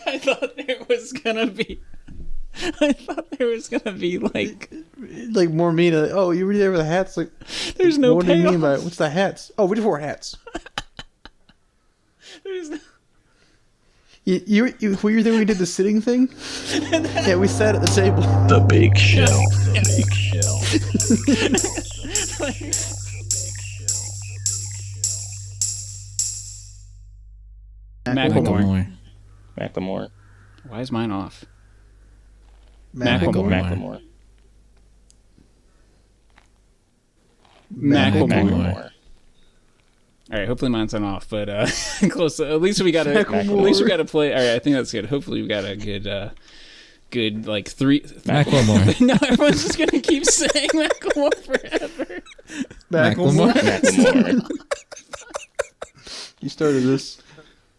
I thought there was gonna be. I thought there was gonna be like more mean. Oh, you were there with the hats. Like, there's no. What do you mean by it? What's the hats? Oh, we just wore hats. There's no. You were you there when we did the sitting thing? Yeah, we sat at the table. The Big Shelf. The Big Shelf. Macklemore. Why is mine off? Macklemore. All right, hopefully mine's on off, but close. At least we got to play. All right, I think that's good. Hopefully we got a good like three. Macklemore. No, everyone's just gonna keep saying Macklemore forever. Macklemore. You started this.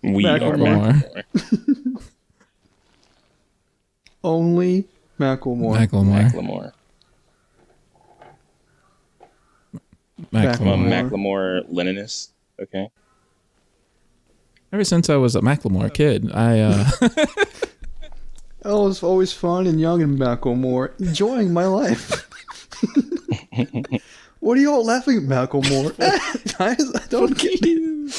We are Macklemore. Only Macklemore. I'm a Macklemore Leninist. Okay. Ever since I was a Macklemore kid, I was always fun and young in Macklemore, enjoying my life. What are you all laughing at, Macklemore? Guys, I don't get you.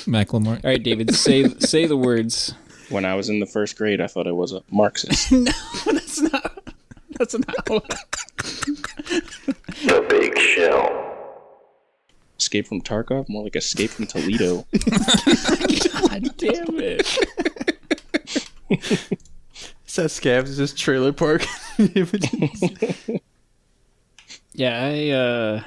Macklemore. All right, David, say the words. When I was in the first grade, I thought I was a Marxist. No, that's not what. The Big Shell. Escape from Tarkov? More like Escape from Toledo. God damn it. It's that Scavs, just trailer park. Yeah,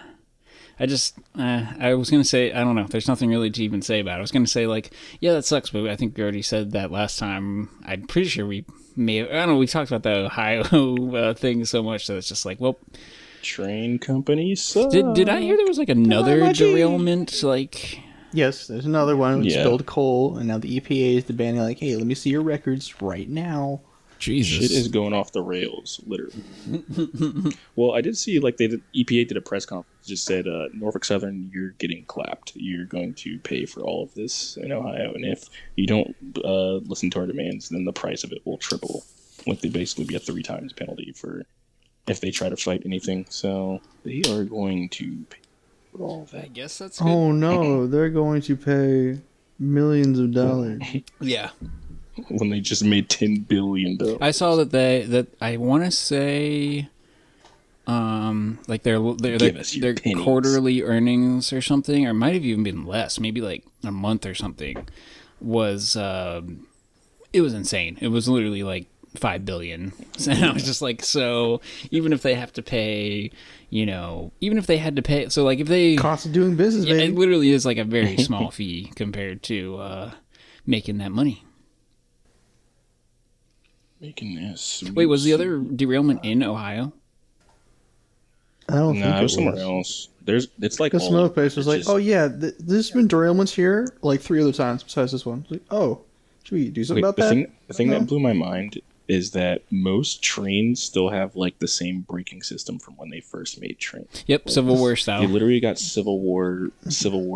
I was gonna say, I don't know. There's nothing really to even say about it. I was gonna say like, yeah, that sucks, but I think we already said that last time. I'm pretty sure we may have, I don't know. We talked about the Ohio thing so much that it's just like, well, train company suck. Did I hear there was like another derailment? Like, yes, there's another one. It spilled coal, and now the EPA is demanding like, hey, let me see your records right now. Jesus. Shit is going off the rails, literally. Well, I did see like EPA did a press conference. Just said, Norfolk Southern, you're getting clapped. You're going to pay for all of this in Ohio, and if you don't listen to our demands, then the price of it will triple. Like they basically be a 3 times penalty for if they try to fight anything. So they are going to pay for all that. I guess that's good. Oh no, they're going to pay millions of dollars. Yeah. When they just made $10 billion. I saw that I want to say, like their quarterly earnings or something, or it might have even been less, maybe like a month or something, was it was insane. It was literally like $5 billion. And I was just like, so even if they have to pay, even if they had to pay, so like if they cost of doing business, baby. It literally is like a very small fee compared to making that money. Making this. Wait, was the other derailment in Ohio? I don't think it was somewhere else. It's like some other place was like, oh yeah, there's been derailments here like 3 other times besides this one. It's like, oh, should we do something about that? The thing that blew my mind is that most trains still have like the same braking system from when they first made trains. Yep, Civil War style. They literally got Civil War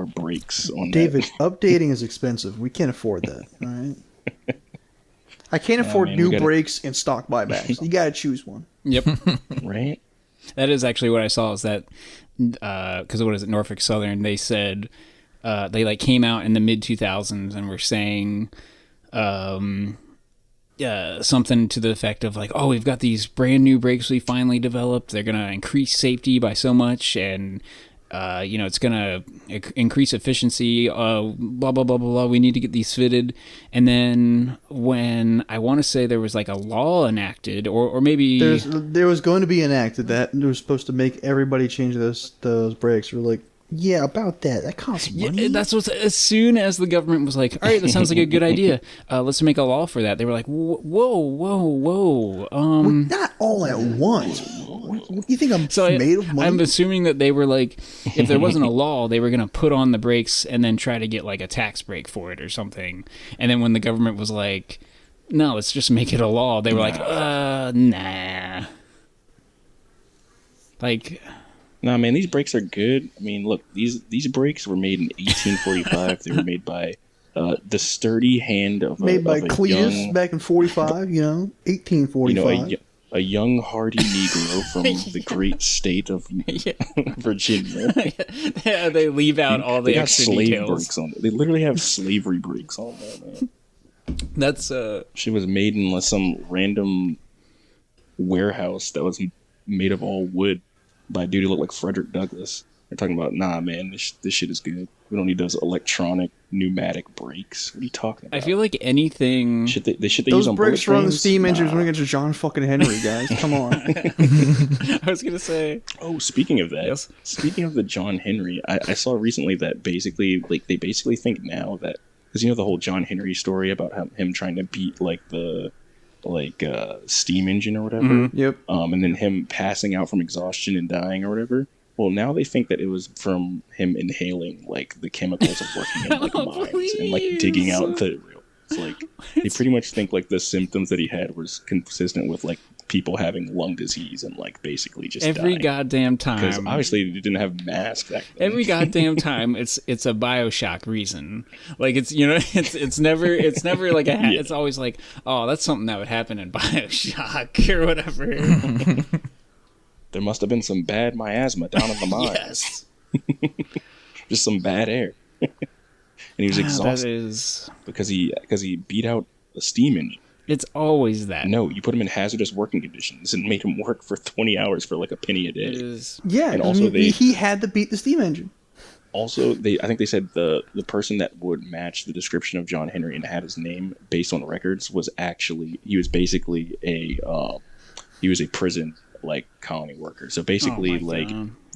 brakes on. David, updating is expensive. We can't afford that. All right. I can't afford new brakes and stock buybacks. You gotta choose one. Yep. Right. That is actually what I saw. Is that because what is it? Norfolk Southern. They said they like came out in the mid 2000s and were saying something to the effect of like, oh, we've got these brand new brakes we finally developed. They're gonna increase safety by so much, and it's gonna increase efficiency. Blah blah blah blah blah. We need to get these fitted. And then when I want to say there was like a law enacted, or maybe there was going to be enacted that it was supposed to make everybody change those brakes. We're like, yeah, about that. That costs money. Yeah, that's what. As soon as the government was like, all right, that sounds like a good idea. Let's make a law for that. They were like, whoa. Not all at once. You think I'm made of money? I'm assuming that they were like, if there wasn't a law, they were going to put on the brakes and then try to get like a tax break for it or something. And then when the government was like, no, let's just make it a law, they were like, nah. Like... Nah, man, these brakes are good. I mean, look, these brakes were made in 1845. They were made by the sturdy hand of made by Cletus young, back in 45, 1845. A young hardy Negro from the great state of Virginia. Yeah, they leave out all the extra slave details. breaks on it. They literally have slavery breaks on there, man. That's She was made in some random warehouse that was made of all wood by a dude who looked like Frederick Douglass. They're talking about, nah, man, this shit is good. We don't need those electronic pneumatic brakes. What are you talking about? I feel like anything. They Those use on brakes run the trains? steam engines when it gets to John fucking Henry, guys. Come on. I was gonna say. Oh, speaking of that, Yes. speaking of the John Henry, I saw recently that basically, they basically think now that, because the whole John Henry story about him trying to beat the steam engine or whatever. Mm-hmm. Yep. And then him passing out from exhaustion and dying or whatever. Well, now they think that it was from him inhaling the chemicals of working in mines and digging out the real. It's they pretty much think the symptoms that he had was consistent with people having lung disease and basically just Every dying. Goddamn time. Because obviously they didn't have masks back then. Every goddamn time, it's a BioShock reason. It's never it's always oh, that's something that would happen in BioShock or whatever. There must have been some bad miasma down in the mines. Yes. Just some bad air. And he was exhausted That is. because he beat out a steam engine. It's always that. No, you put him in hazardous working conditions and made him work for 20 hours for a penny a day. It is. Yeah, And also he had to beat the steam engine. Also, I think they said the person that would match the description of John Henry and had his name based on records was he was basically he was a prison colony worker. So basically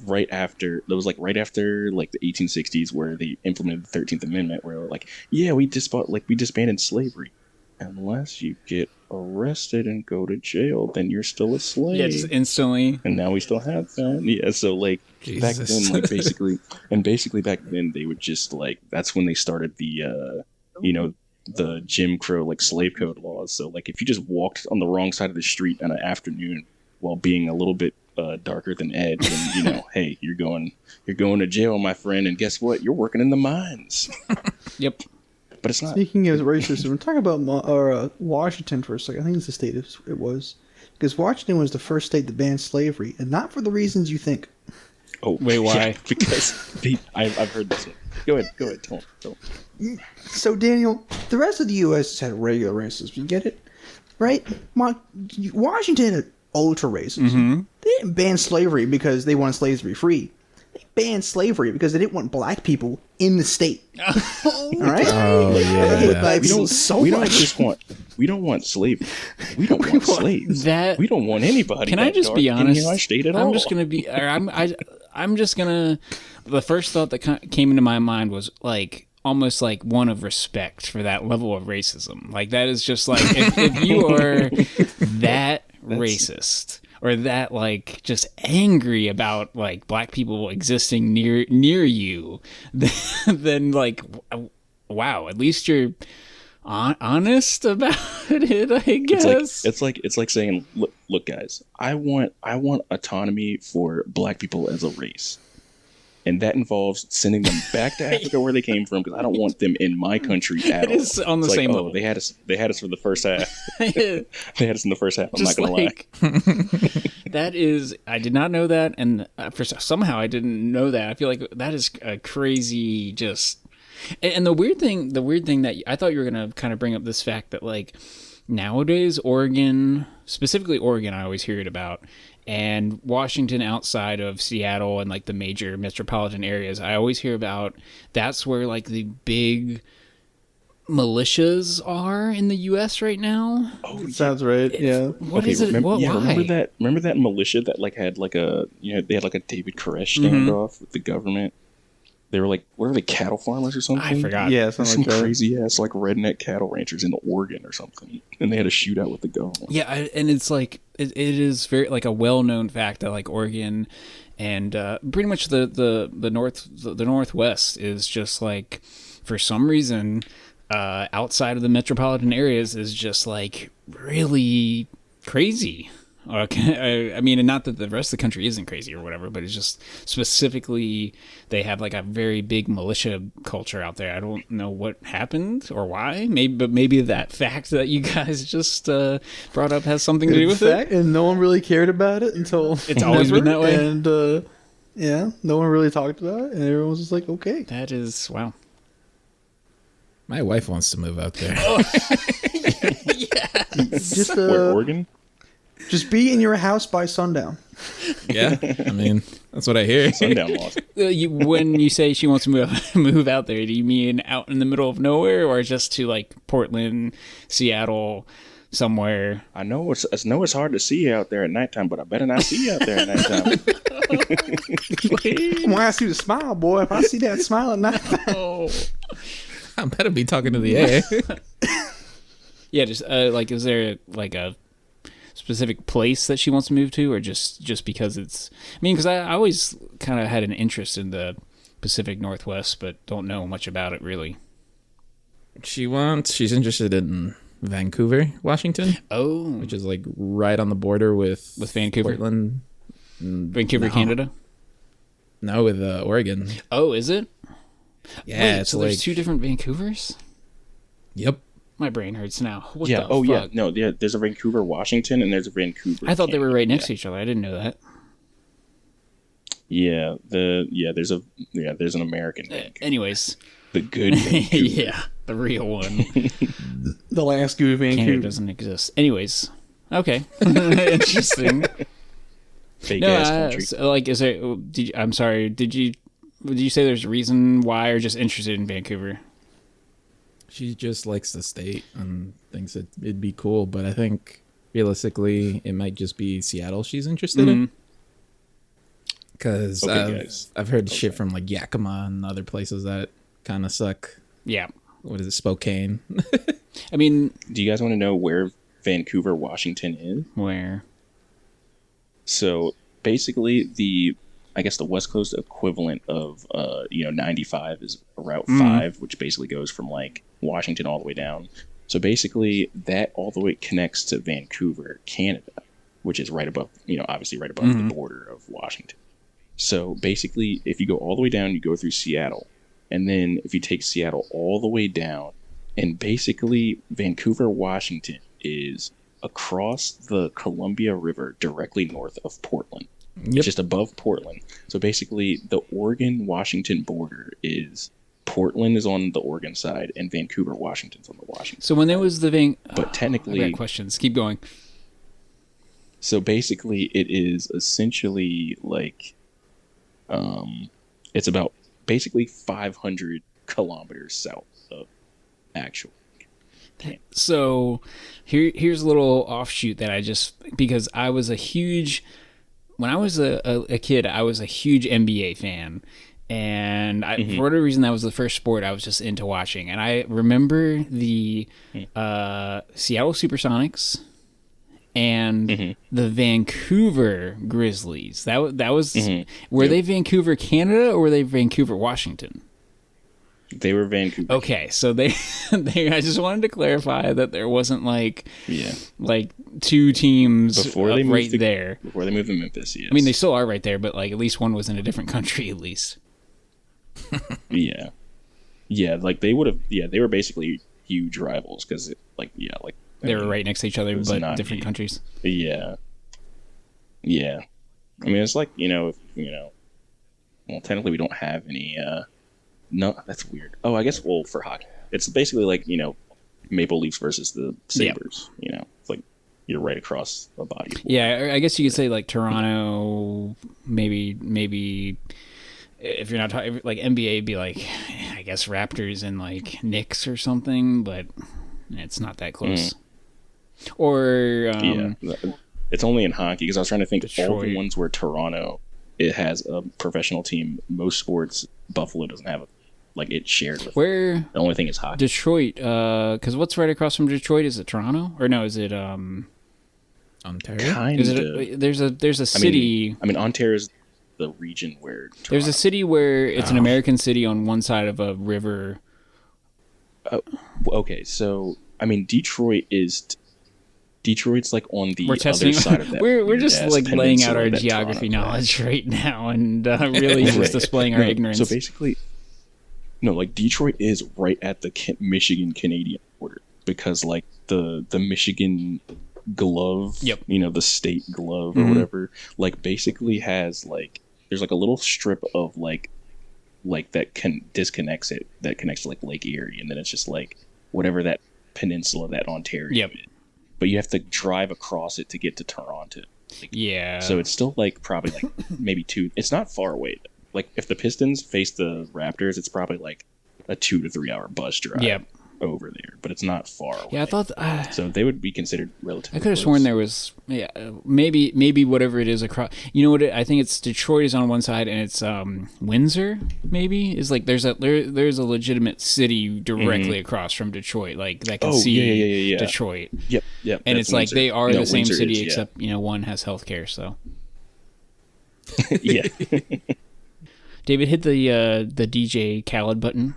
right after the 1860s where they implemented the 13th Amendment, where we disbanded slavery. Unless you get arrested and go to jail, then you're still a slave. Yeah, just instantly. And now we still have that. Yeah, so back then, basically back then they would just that's when they started the the Jim Crow slave code laws. So if you just walked on the wrong side of the street on an afternoon while being a little bit darker than Ed, then hey, you're going to jail, my friend. And guess what? You're working in the mines. Yep. But it's not. Speaking of racism, we're talking about Washington for a second. I think it's the state it was. Because Washington was the first state to ban slavery, and not for the reasons you think. Oh, wait, why? Yeah, because I've heard this one. Go ahead, tell him. So, Daniel, the rest of the U.S. has had regular racism. You get it? Right? Washington had ultra racism. Mm-hmm. They didn't ban slavery because they wanted slaves to be free. They banned slavery because they didn't want black people in the state. All right? Oh, yeah. We don't want slavery. We don't want slaves. We don't want anybody. Can I just be honest? In our state at I'm all. just gonna be. Or I'm just gonna. The first thought that came into my mind was almost one of respect for that level of racism. That is just if you are that racist or that just angry about black people existing near you, then wow, at least you're honest about it, I guess. It's like saying, look guys, I want autonomy for black people as a race. And that involves sending them back to Africa where they came from, because I don't want them in my country at all. It is on the same level. They had us for the first half. They had us in the first half. I'm Just not gonna lie. That is, I did not know that, and somehow I didn't know that. I feel like that is a crazy just. And the weird thing that I thought you were gonna kind of bring up this fact that nowadays Oregon, specifically Oregon, I always hear it about. And Washington outside of Seattle and the major metropolitan areas, I always hear about that's where the big militias are in the U.S. right now. Oh, sounds right. Yeah. What is it? Why? Remember that militia that had they had a David Koresh standoff with the government. They were what are they, cattle farmers or something? I forgot. Yeah, some crazy ass redneck cattle ranchers in Oregon or something, and they had a shootout with the government. Yeah, and it's it is very a well-known fact that Oregon and pretty much the Northwest is just for some reason outside of the metropolitan areas is just really crazy. Okay, I mean, and not that the rest of the country isn't crazy or whatever, but it's just specifically they have like a very big militia culture out there. I don't know what happened or why. Maybe that fact that you guys just brought up has something to do with it. And no one really cared about it until it's always been that way. And no one really talked about it, and everyone was just like, okay. That is wow. My wife wants to move out there. Yes. Just Where, Oregon? Just be in your house by sundown. Yeah, I mean, that's what I hear. Sundown laws. When you say she wants to move out there, do you mean out in the middle of nowhere, or just to like Portland, Seattle, somewhere? I know it's hard to see you out there at nighttime, but I better not see you out there at nighttime. I'm gonna ask you to smile, boy. If I see that smile at nighttime. Oh. I better be talking to the air. Yeah, just like, is there like a specific place that she wants to move to, or just because it's? I mean, because I always kind of had an interest in the Pacific Northwest, but don't know much about it really. She's interested in Vancouver, Washington. Oh, which is like right on the border with Vancouver, Portland, Vancouver, Canada. No, with Oregon. Oh, is it? Yeah, wait, it's so like there's two different Vancouvers. Yep. My brain hurts now. What yeah. the Oh, fuck? yeah. No. Yeah. There's a Vancouver, Washington, and there's a Vancouver. I thought they were Canada. right next to each other. I didn't know that. Yeah. There's an American. Vancouver. Anyways, The good Vancouver. yeah, the real one. The last good Vancouver Canada doesn't exist. Anyways, okay, interesting. Fake ass country. So, like, is there? I'm sorry. Did you say there's a reason why, or just interested in Vancouver? She just likes the state and thinks it'd be cool, but I think realistically it might just be Seattle she's interested in. Because I've heard shit from like Yakima and other places that kind of suck. Yeah. What is it, Spokane? I mean, do you guys want to know where Vancouver, Washington is? Where? So basically, the West Coast equivalent of 95 is Route 5, which basically goes from like Washington all the way down. So basically, that all the way connects to Vancouver, Canada, which is right above, obviously right above the border of Washington. So basically, if you go all the way down, you go through Seattle, and then if you take Seattle all the way down, and basically Vancouver, Washington is across the Columbia River directly north of Portland. Yep. Just above Portland. So basically, the Oregon-Washington border is Portland is on the Oregon side, and Vancouver, Washington's on the Washington. So when there was the but technically, I got questions. Keep going. So basically, it is essentially like, it's about basically 500 kilometers south of actual. So here's a little offshoot that because I was when I was a kid, I was a huge NBA fan. And for whatever reason, that was the first sport I was just into watching. And I remember the Seattle Supersonics and the Vancouver Grizzlies. That was were they Vancouver, Canada, or were they Vancouver, Washington? They were Vancouver. Okay, so they I just wanted to clarify that there wasn't like two teams before they right there. Before they moved to Memphis, yes. I mean, they still are right there, but like at least one was in a different country at least. Yeah, like they would have. Yeah, they were basically huge rivals because they were right next to each other, but different countries. Yeah. I mean, it's like well, technically we don't have any. No, that's weird. Oh, I guess for hockey, it's basically like Maple Leafs versus the Sabres. It's like you're right across a body. Yeah, I guess you could say like Toronto, maybe. If you're not talking like NBA, it'd be like, I guess Raptors and like Knicks or something, but it's not that close. Or it's only in hockey because I was trying to think Detroit. All the ones where Toronto it has a professional team. Most sports, Buffalo doesn't have it shared with. Where the only thing is hockey. Detroit, because what's right across from Detroit? Is it Toronto or no? Is it Ontario? Kind is of. it there's a city? I mean Ontario is the region where Toronto. There's a city where it's an American city on one side of a river. Okay, so I mean Detroit is Detroit's like on the we're testing, other side of that. We're just like laying out our geography knowledge right now, and really just displaying our ignorance. So basically, no, like Detroit is right at the Michigan Canadian border, because like the Michigan glove, you know, the state glove or whatever, like basically has like there's like a little strip of like that disconnects it, that connects to like Lake Erie, and then it's just like whatever that peninsula, that Ontario is. But you have to drive across it to get to Toronto. Like, so it's still like probably like maybe it's not far away. Like if the Pistons face the Raptors, it's probably like a 2 to 3 hour bus drive over there, but it's not far away. Yeah, I thought so they would be considered relatively. I could have sworn there was maybe whatever it is across. You know what? I think it's Detroit is on one side, and it's Windsor maybe is like there's a legitimate city directly across from Detroit, like that can see Detroit. Yep. And it's like they are the same Windsor city, except you know one has healthcare. So yeah. David, hit the DJ Khaled button.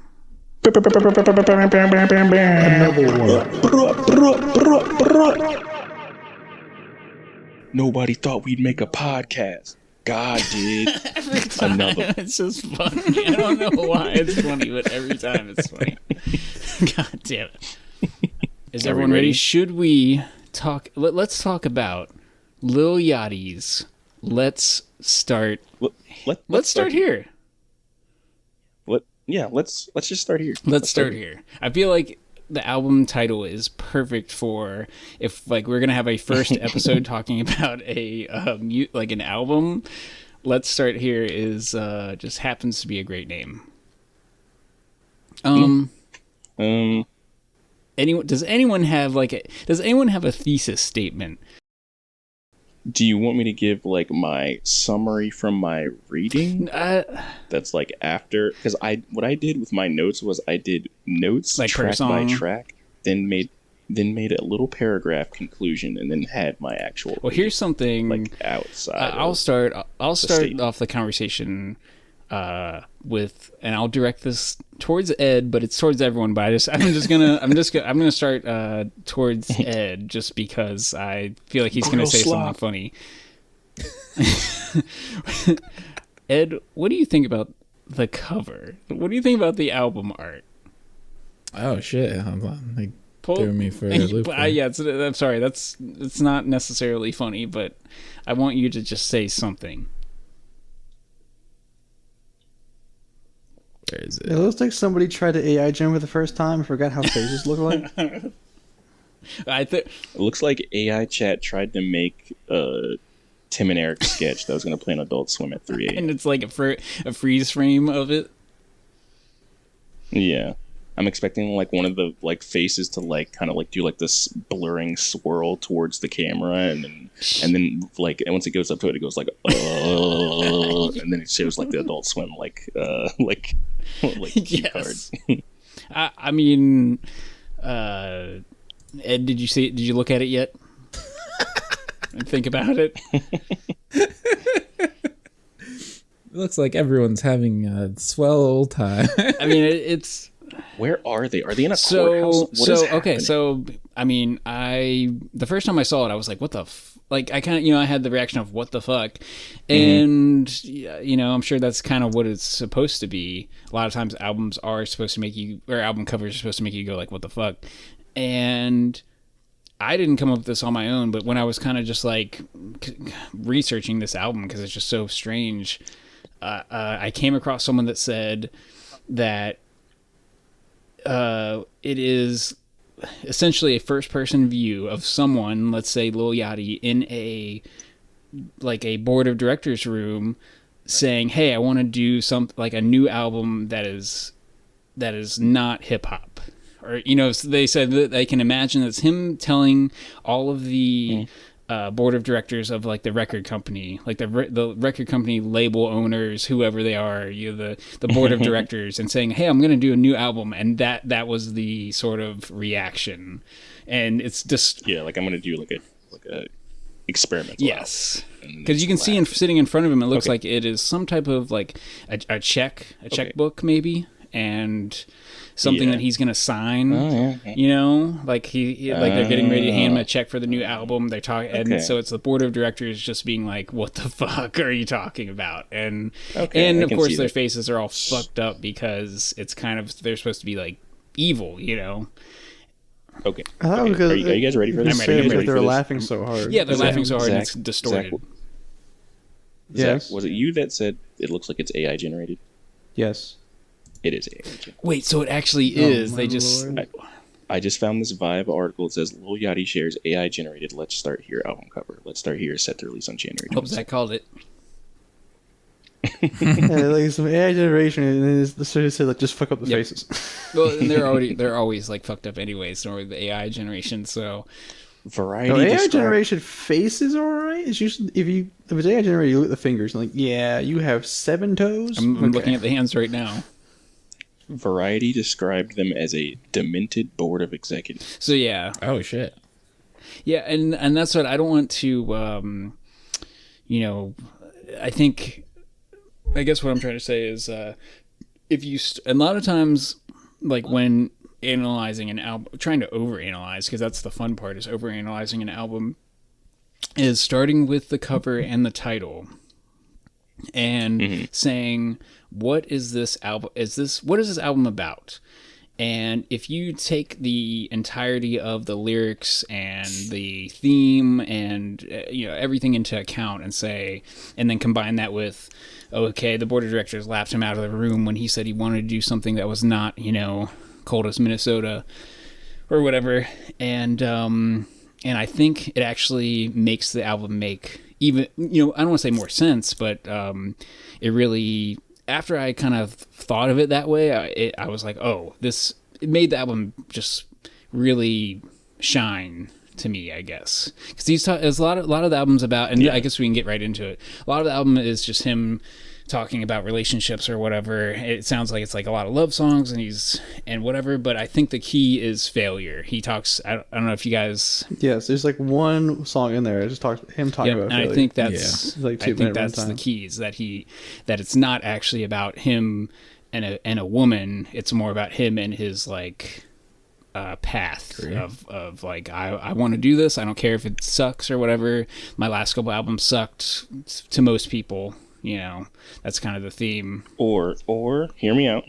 Nobody thought we'd make a podcast. God did. Every time. It's just funny. I don't know why it's funny, but every time it's funny. God damn it. Is everyone ready? Should we talk? Let's talk about Lil Yachty's Let's Start. Let's start here. Yeah, let's just start here. Let's start here. I feel like the album title is perfect for if like we're gonna have a first episode talking about a like an album. Let's Start Here is just happens to be a great name. Does anyone have a thesis statement? Do you want me to give like my summary from my reading? That's like after, because what I did with my notes was I did notes like track by track, then made a little paragraph conclusion, and then had my actual. Well, here's something like outside. I'll start off the conversation with, and I'll direct this towards Ed, but it's towards everyone. But I'm gonna start towards Ed just because I feel like he's gonna say something funny. Ed, what do you think about the cover? What do you think about the album art? Oh shit! Like threw me for a loop. I'm sorry. It's not necessarily funny, but I want you to just say something. Where is it? It looks like somebody tried to AI gen for the first time and forgot how faces look like. It looks like AI chat tried to make a Tim and Eric sketch that was going to play on Adult Swim at 3 a.m. And it's like a freeze frame of it. Yeah. I'm expecting like one of the like faces to like kind of like do like this blurring swirl towards the camera, and then like once it goes up to it, it goes like and then it shows like the Adult Swim like cue cards. I mean, Ed, did you look at it yet? And think about it. It looks like everyone's having a swell old time. I mean, it's. Where are they? Are they in a courthouse? Okay, so I mean, the first time I saw it, I was like, "What the?" Like, I kind of, I had the reaction of "What the fuck," and I'm sure that's kind of what it's supposed to be. A lot of times, albums are supposed to make you, or album covers are supposed to make you go like, "What the fuck," and I didn't come up with this on my own. But when I was kind of just like researching this album because it's just so strange, I came across someone that said that. It is essentially a first-person view of someone, let's say Lil Yachty, in a board of directors room, saying, "Hey, I want to do a new album that is not hip hop," or so they said that they can imagine it's him telling all of the board of directors of like the record company, like the record company label owners, whoever they are, the board of directors, and saying, "Hey, I'm going to do a new album," and that was the sort of reaction, and it's just like I'm going to do like a experiment. Yes, because you can see sitting in front of him, it looks like it is some type of like a checkbook maybe, and something that he's gonna sign. Oh, yeah. You know, like he like they're getting ready to hand him a check for the new album. They're talking, and so it's the board of directors just being like, "What the fuck are you talking about?" And of course their faces are all fucked up because it's kind of they're supposed to be like evil, you know. Okay. Are you guys ready for this? I'm ready. They're laughing so hard. Yeah, they're laughing so hard and it's distorted. Yes. Zach, was it you that said it looks like it's AI generated? Yes. It is AI generated. Wait, so it actually is. They just... I just found this Vibe article. It says, Lil Yachty shares AI generated Let's Start Here album cover. Let's Start Here is set to release on January 26th. Oops, I called it. Like some AI generation, and then the sort of said like just fuck up the faces. Well, and they're always like fucked up anyways. So the AI generation. So Variety. AI generation faces are alright. It's usually if it's AI generated, you look at the fingers and like, yeah, you have 7 toes. I'm looking at the hands right now. Variety described them as a demented board of executives. So yeah. Oh shit. Yeah, and that's what I don't want to. You know, I guess what I'm trying to say is, if you a lot of times, like when analyzing an album, trying to overanalyze, because that's the fun part, is overanalyzing an album, is starting with the cover and the title, and saying, what is this album? What is this album about? And if you take the entirety of the lyrics and the theme and you know everything into account and then combine that with, okay, the board of directors laughed him out of the room when he said he wanted to do something that was not, you know, cold as Minnesota or whatever, and I think it actually makes the album make even, you know, I don't want to say more sense, but it really. After I kind of thought of it that way, I was like, oh, it made the album just really shine to me, I guess. Because there's a lot of the album's about, and I guess we can get right into it. A lot of the album is just him talking about relationships or whatever. It sounds like it's like a lot of love songs and whatever, but I think the key is failure. He talks, I don't know if you guys... Yes, there's like one song in there that just talks him talking about failure. And I think that's like the key, is that it's not actually about him and a woman. It's more about him and his like path of like, I want to do this. I don't care if it sucks or whatever. My last couple albums sucked to most people. You know, that's kind of the theme. Or hear me out,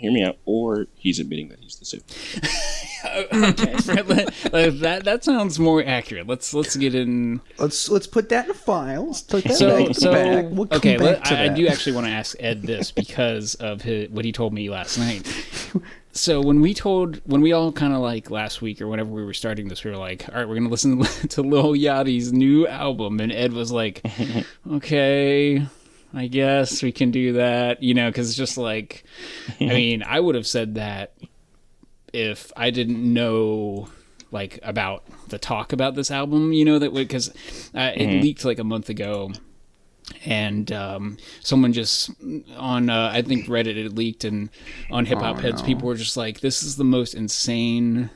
or he's admitting that he's the suit. Okay. that sounds more accurate. Let's get in. Let's put that in the files. Take that back. We'll come back to that. I do actually want to ask Ed this because of what he told me last night. So when we all kind of like last week or whenever we were starting this, we were like, all right, we're going to listen to Lil Yachty's new album. And Ed was like, okay, I guess we can do that, you know, because it's just like, I mean, I would have said that if I didn't know like about the talk about this album, you know, that because it leaked like a month ago, and someone just on I think Reddit it leaked, and on Hip Hop Heads people were just like, this is the most insane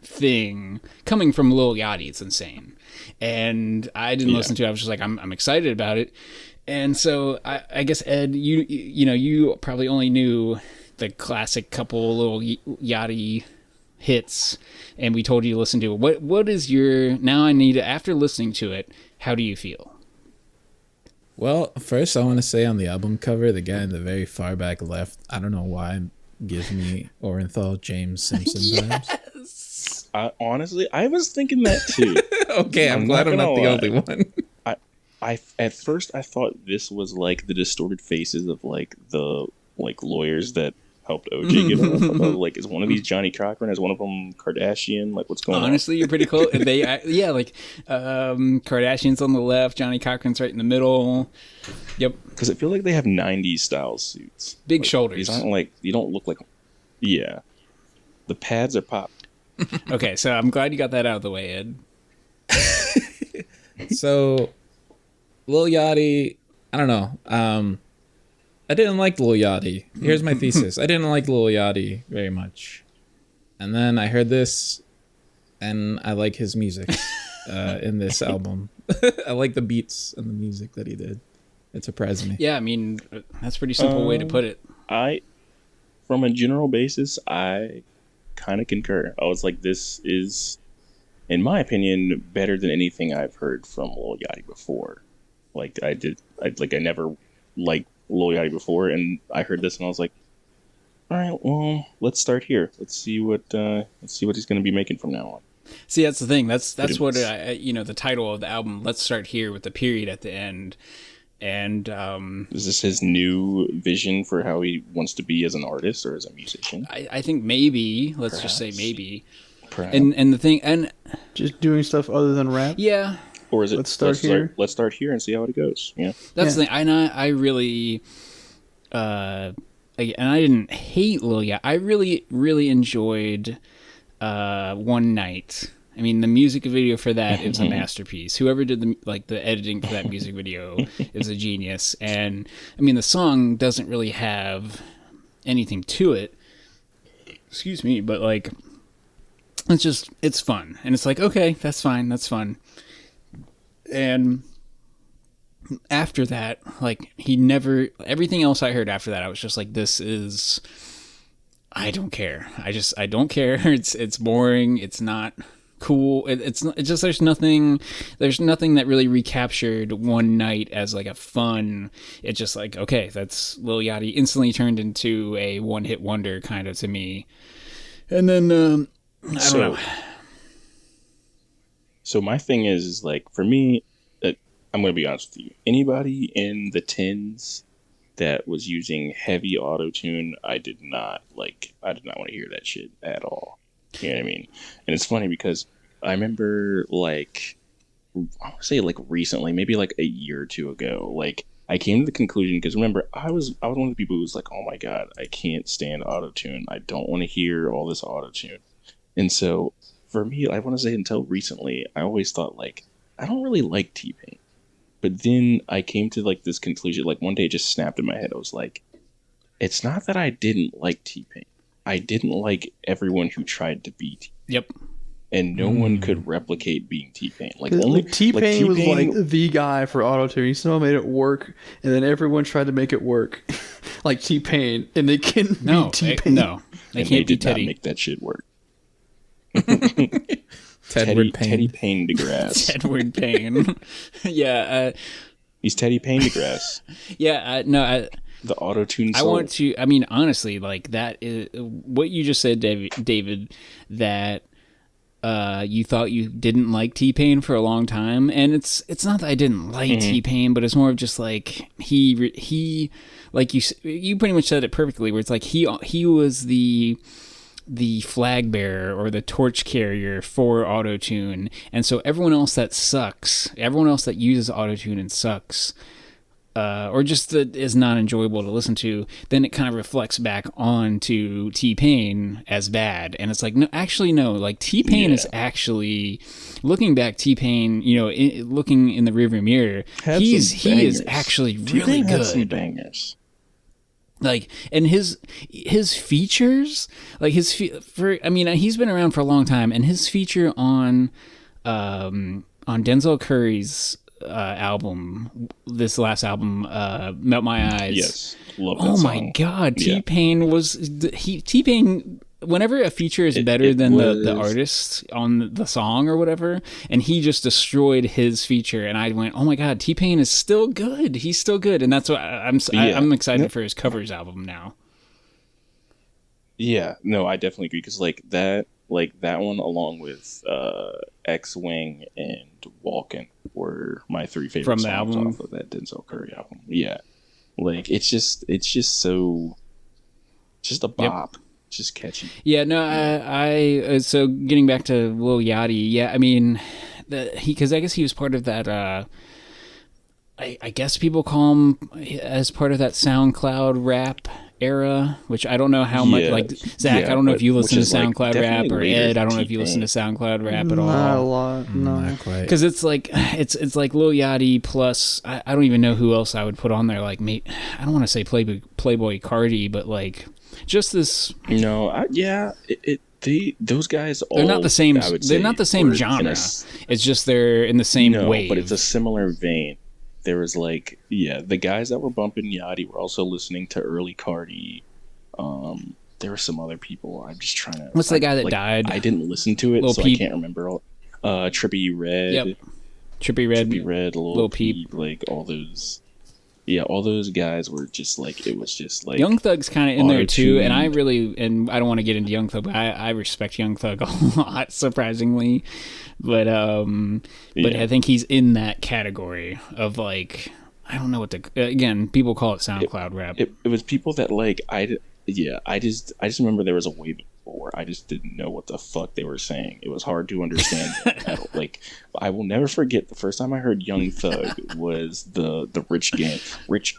thing coming from Lil Yachty. It's insane, and I didn't listen to it. I was just like, I'm excited about it. And so I guess Ed, you probably only knew the classic couple Lil Yachty hits, and we told you to listen to it. What is your, now I need to, after listening to it, how do you feel? Well, first I want to say on the album cover, the guy in the very far back left, I don't know why, gives me Orenthal James Simpson vibes. Honestly, I was thinking that too. Okay, I'm glad I'm not the only one. At first I thought this was like the distorted faces of like the like lawyers that helped OJ get off. Like, is one of these Johnny Cochran? Is one of them Kardashian? Like, what's going on? Honestly, you're pretty close. Like Kardashian's on the left, Johnny Cochran's right in the middle. Yep. Because I feel like they have 90s style suits. Big like, shoulders. These aren't like, you don't look like, the pads are popped. Okay, so I'm glad you got that out of the way, Ed. So, Lil Yachty, I don't know. I didn't like Lil Yachty. Here's my thesis. I didn't like Lil Yachty very much. And then I heard this, and I like his music in this album. I like the beats and the music that he did. It surprised me. Yeah, I mean, that's a pretty simple way to put it. from a general basis, I kind of concur. I was like, this is, in my opinion, better than anything I've heard from Lil Yachty before. Like I never liked Lil Yachty before, and I heard this and I was like, all right, well, let's start here. Let's see what he's going to be making from now on. See, that's the thing. That's what the title of the album. Let's start here with the period at the end. And is this his new vision for how he wants to be as an artist or as a musician? I think maybe. Let's just say maybe. Perhaps. And the thing, and just doing stuff other than rap. Yeah. Or is it let's start here and see how it goes? Yeah. That's the thing. I really, and I didn't hate Lil Yachty. I really, really enjoyed One Night. I mean, the music video for that is a masterpiece. Whoever did the editing for that music video is a genius. And I mean, the song doesn't really have anything to it. Excuse me, but like, it's fun, and it's like, okay, that's fine, that's fun. And after that, like, everything else I heard after that, I was just like, I don't care. I don't care. It's boring. It's not cool. It's just there's nothing that really recaptured One Night as like a fun. It's just like, okay, that's Lil Yachty instantly turned into a one-hit wonder kind of to me. And then I don't know. So my thing is like, for me, I'm going to be honest with you. Anybody in the tens that was using heavy auto-tune, I did not want to hear that shit at all. You know what I mean? And it's funny because I remember, like, I want to say, like, recently, maybe like a year or two ago, like, I came to the conclusion, because remember, I was one of the people who was like, oh my God, I can't stand auto-tune. I don't want to hear all this auto-tune. And so for me, I want to say until recently, I always thought, like, I don't really like T-Pain. But then I came to like this conclusion, like one day it just snapped in my head. I was like, it's not that I didn't like T-Pain. I didn't like everyone who tried to be T-Pain. Yep. And no one could replicate being T-Pain. Like only T-Pain was like the guy for auto-tune. He somehow made it work, and then everyone tried to make it work, like T-Pain, and they couldn't be T-Pain. They can't be Teddy. Not make that shit work. Teddy Payne DeGrasse. Tedward Payne. Yeah. He's Teddy Payne DeGrasse. Yeah. The auto-tune soul. I want to, I mean, honestly, like that is what you just said, David, that you thought you didn't like T-Pain for a long time. And it's not that I didn't like T-Pain, but it's more of just like he like you pretty much said it perfectly, where it's like he was the flag bearer or the torch carrier for autotune, and so everyone else that uses autotune and sucks, or just that is not enjoyable to listen to, then it kind of reflects back onto T-Pain as bad. And it's like, no, like T-Pain is actually, looking back, T-Pain, looking in the rearview mirror, he is actually really good. Some bangers. Like, and his features, like he's been around for a long time, and his feature on Denzel Curry's album, this last album, Melt My Eyes. Yes, love that song. My God, T-Pain T-Pain. Whenever a feature is better than the artist on the song or whatever, and he just destroyed his feature, and I went, oh my God, T-Pain is still good. He's still good, and that's what I'm excited for his covers album now. Yeah, no, I definitely agree, because like that one, along with X-Wing and Walkin' were my three favorite from the songs album off of that Denzel Curry album. Yeah, like it's just a bop. Yep. Just catchy. Yeah, no, I so getting back to Lil Yachty, yeah, I mean, because I guess he was part of that, I guess people call him as part of that SoundCloud rap era, which I don't know how much, like, Zach, I don't know if you listen to SoundCloud rap, or Ed, I don't know if you listen to SoundCloud rap at all. Not a lot, no. Not quite. Because it's like Lil Yachty plus, I don't even know who else I would put on there, like, I don't want to say Playboy Cardi, but like, just this. No, those guys all. They're not the same. They're not the same genre. It's just they're in the same wave. But it's a similar vein. There was like, the guys that were bumping Yachty were also listening to early Cardi, There were some other people. I'm just trying to. What's the guy that died? I didn't listen to it, so I can't remember all. Trippy Red. Yep. Trippy Red, Lil Peep, like all those. Yeah, all those guys were just like, it was just like Young Thug's kind of in there too, and I don't want to get into Young Thug, but I respect Young Thug a lot, surprisingly, but I think he's in that category of like, I don't know what again, people call it SoundCloud rap. It was people that like I just remember there was a wave before I just didn't know what the fuck they were saying. It was hard to understand. Like, I will never forget the first time I heard Young Thug was the Rich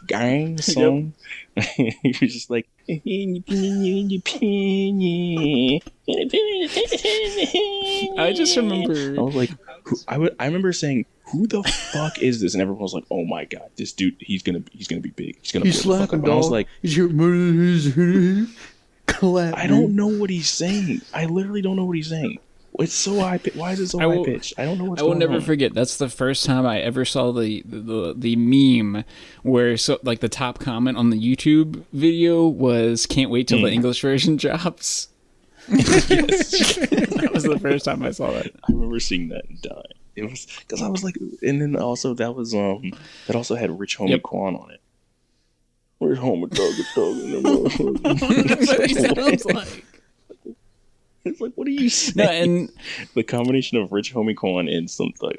Gang song. Yep. He was just like, I just remember. I was like, I remember saying, "Who the fuck is this?" And everyone was like, "Oh my god, this dude, he's gonna be big. He's slapping, dog." I was like, I don't know what he's saying. I literally don't know what he's saying. It's so high pitched. Why is it so high pitched? I don't know what's going on. I will never forget. That's the first time I ever saw the meme where like the top comment on the YouTube video was "Can't wait till the English version drops." That was the first time I saw that. I remember seeing that and dying. It was because I was like, and then also that was that also had Rich Homie Quan on it. Where's Homie Thug? That's what he sounds like. It's like, what are you saying? No, and the combination of Rich Homie Quan and some Thug,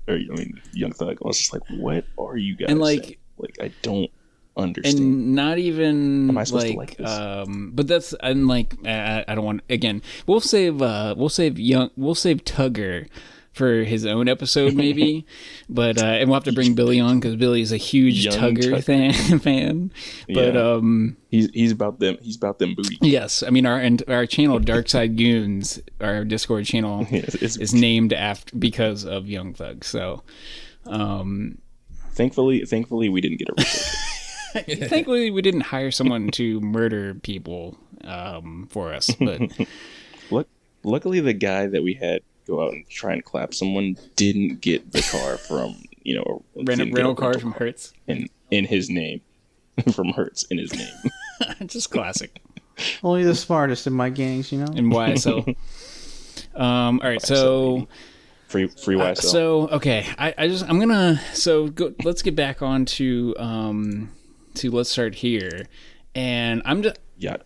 Young Thug. I was just like, what are you guys saying? Like, I don't understand. And not even am I supposed to like this? But that's I don't want again. We'll save Tugger for his own episode maybe, but and we'll have to bring Billy on because Billy is a huge Tugger fan. But he's about them booty. Yes, I mean our channel Dark Side Goons, our Discord channel is named because of Young Thug. So thankfully we didn't get a thankfully we didn't hire someone to murder people for us. But luckily the guy that we had go out and try and clap someone didn't get the car from rental car from Hertz in his name from Hertz in his name. Just classic. Only the smartest in my gangs, you know. And YSL. All right, so free YSL. So okay, let's get back on to let's start here, and I'm just. Yeah,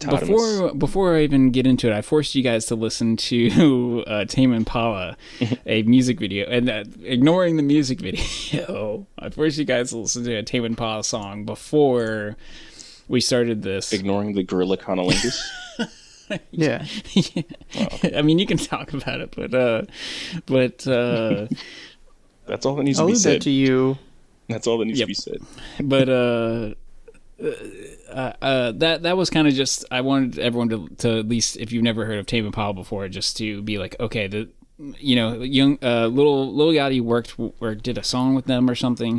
before I even get into it, I forced you guys to listen to Tame Impala, a music video, and ignoring the music video, I forced you guys to listen to a Tame Impala song before we started this. Ignoring the gorilla conolingus? Yeah. Wow. I mean, you can talk about it, but that's all that needs to be said. I'll leave that to you. That's all that needs to be said. But that was kind of just, I wanted everyone to at least, if you've never heard of Tame Impala before, just to be like, okay, Lil Yachty worked or did a song with them or something,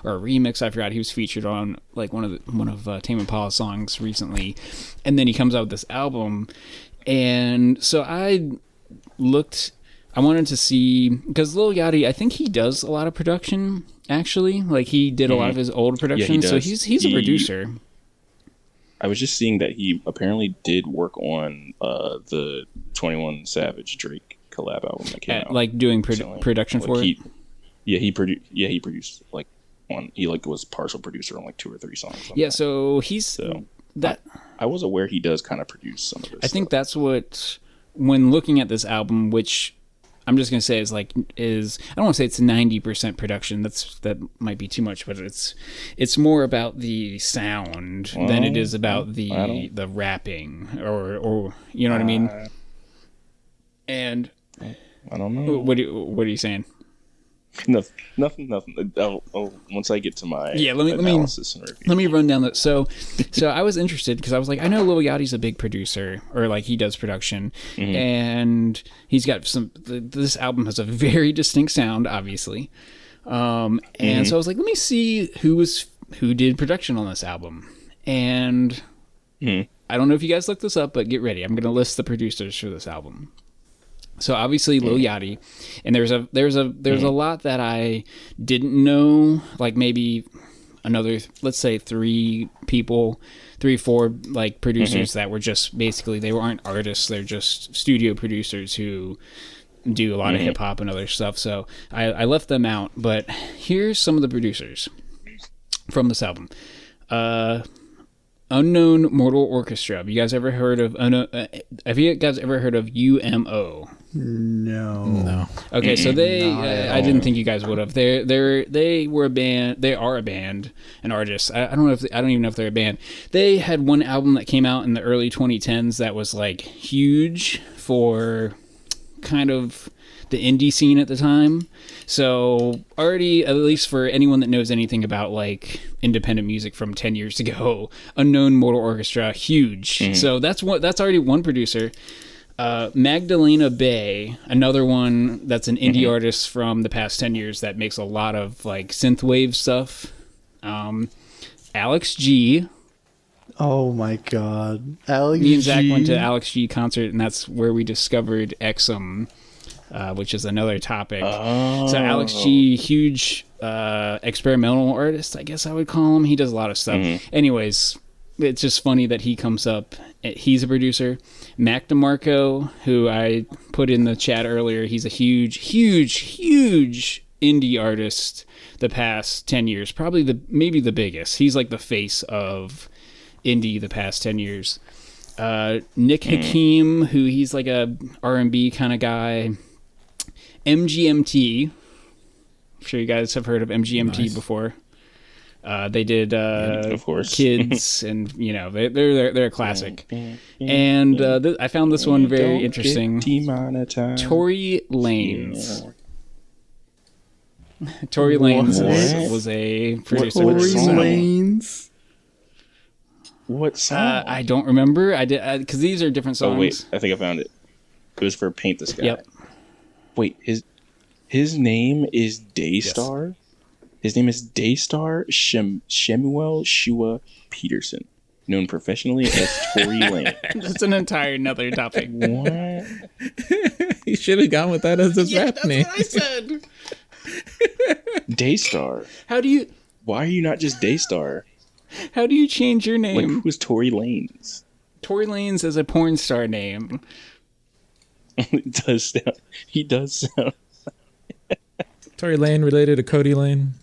or a remix, I forgot. He was featured on like one of Tame Impala's songs recently, and then he comes out with this album, and so I wanted to see, because Lil Yachty, I think he does a lot of production. Actually, like he did a lot of his old production, so he's a producer. I was just seeing that he apparently did work on the 21 Savage Drake collab album that came out, like doing production for it. He produced like on. He like was partial producer on like 2 or 3 songs. Yeah, so I was aware he does kind of produce some of this. I think that's what, when looking at this album, which I'm just gonna say I don't want to say it's 90% production. That might be too much, but it's more about the sound than it is about the rapping or you know what I mean. And I don't know. What are you saying? Nothing. Once I get to my analysis and review. Let me run down that. So I was interested because I was like, I know Lil Yachty's a big producer, or like he does production, and he's got this album has a very distinct sound, obviously, and so I was like, let me see who did production on this album, and I don't know if you guys looked this up, but get ready, I'm gonna list the producers for this album. So obviously Lil Yachty, and there's a lot that I didn't know, like maybe another, let's say 3 or 4 like producers that were just basically, they aren't artists, they're just studio producers who do a lot of hip hop and other stuff. So I left them out, but here's some of the producers from this album. Unknown Mortal Orchestra. Have you guys ever heard of UMO? No. Okay, so I didn't think you guys would have. They were a band. They are a band, an artist. I don't even know if they're a band. They had one album that came out in the early 2010s that was like huge for kind of the indie scene at the time. So already, at least for anyone that knows anything about like independent music from 10 years ago, Unknown Mortal Orchestra, huge. So that's already one producer. Magdalena Bay, another one that's an indie artist from the past 10 years that makes a lot of like synthwave stuff. Alex G. Oh my God, Alex Me and Zach G. went to Alex G concert, and that's where we discovered Exum, which is another topic. So Alex G, huge experimental artist, I guess I would call him. He does a lot of stuff. Anyways, it's just funny that he comes up. He's a producer. Mac DeMarco, who I put in the chat earlier, he's a huge indie artist the past 10 years. Probably maybe the biggest. He's like the face of indie the past 10 years. Nick Hakim, who he's like a R&B kind of guy. MGMT. I'm sure you guys have heard of MGMT before. They did of course. Kids, and they're a classic. And I found this one very interesting. Tory Lanez. Tory Lanez was a producer. Tory Lanez. What song? I don't remember. I did because these are different songs. Oh wait, I think I found it. It was for Paint the Sky. Yep. Wait, his name is Daystar? Yes. His name is Daystar Shemuel Shua Peterson, known professionally as Tory Lane. That's an entire another topic. What? He should have gone with that as his rap name. That's what I said. Daystar. Why are you not just Daystar? How do you change your name? Like, who's Tory Lanez? Tory Lanez is a porn star name. He does sound. Tory Lane related to Cody Lane.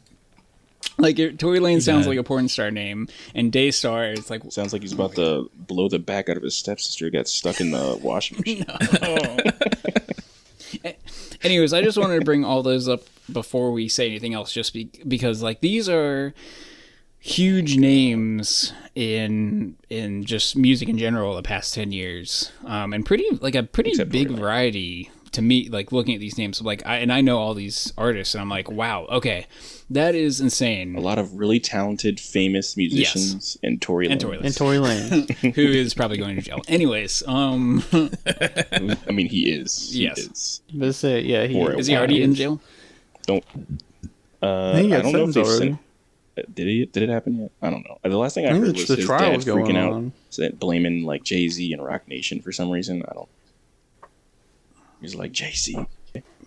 Like, Tory Lane sounds like a porn star name, and Daystar, it's like... Sounds like he's about to blow the back out of his stepsister who got stuck in the washing machine. Anyways, I just wanted to bring all those up before we say anything else, just because, like, these are huge names in just music in general the past 10 years, and pretty Except big variety to me, like, looking at these names. Like, I know all these artists, and I'm like, wow, okay, that is insane. A lot of really talented, famous musicians, and Tory Lane. Who is probably going to jail. Anyways, I mean, he is. Yes. Let's say, yeah, is he already in jail? I think he I got don't know if sentenced they've already. Did it happen yet? I don't know. The last thing I think heard was the his trial dad was going freaking on. out, blaming like Jay-Z and Rock Nation for some reason. I don't. He's like Jay-Z. All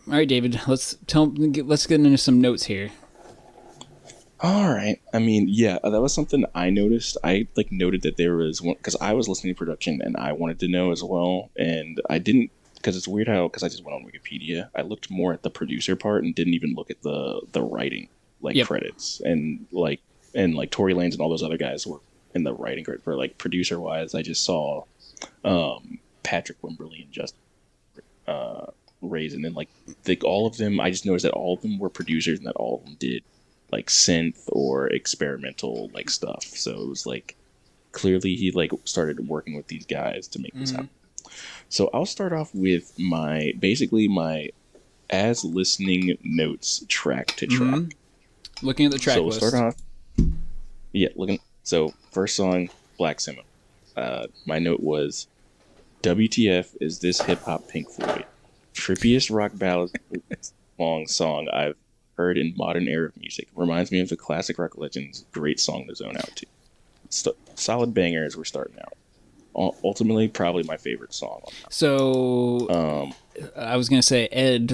right, David. Let's get into some notes here. All right. I mean, yeah, that was something I noticed. I noted that there was one because I was listening to production and I wanted to know as well, and I didn't because it's weird because I just went on Wikipedia. I looked more at the producer part and didn't even look at the writing credits and Tory Lanez and all those other guys were in the writing credit for like producer wise. I just saw Patrick Wimberly and Justin Rays, and then all of them. I just noticed that all of them were producers and that all of them did like synth or experimental like stuff. So it was like clearly he started working with these guys to make this happen. So I'll start off with my as listening notes track to track. Looking at the track list. So we'll start off. Yeah, so first song, Black Simo. My note was, WTF is this hip hop Pink Floyd? Trippiest rock ballad long song I've heard in modern era of music. Reminds me of the classic rock legends. Great song to zone out to. Solid banger as we're starting out. Ultimately, probably my favorite song. So, I was gonna say, Ed,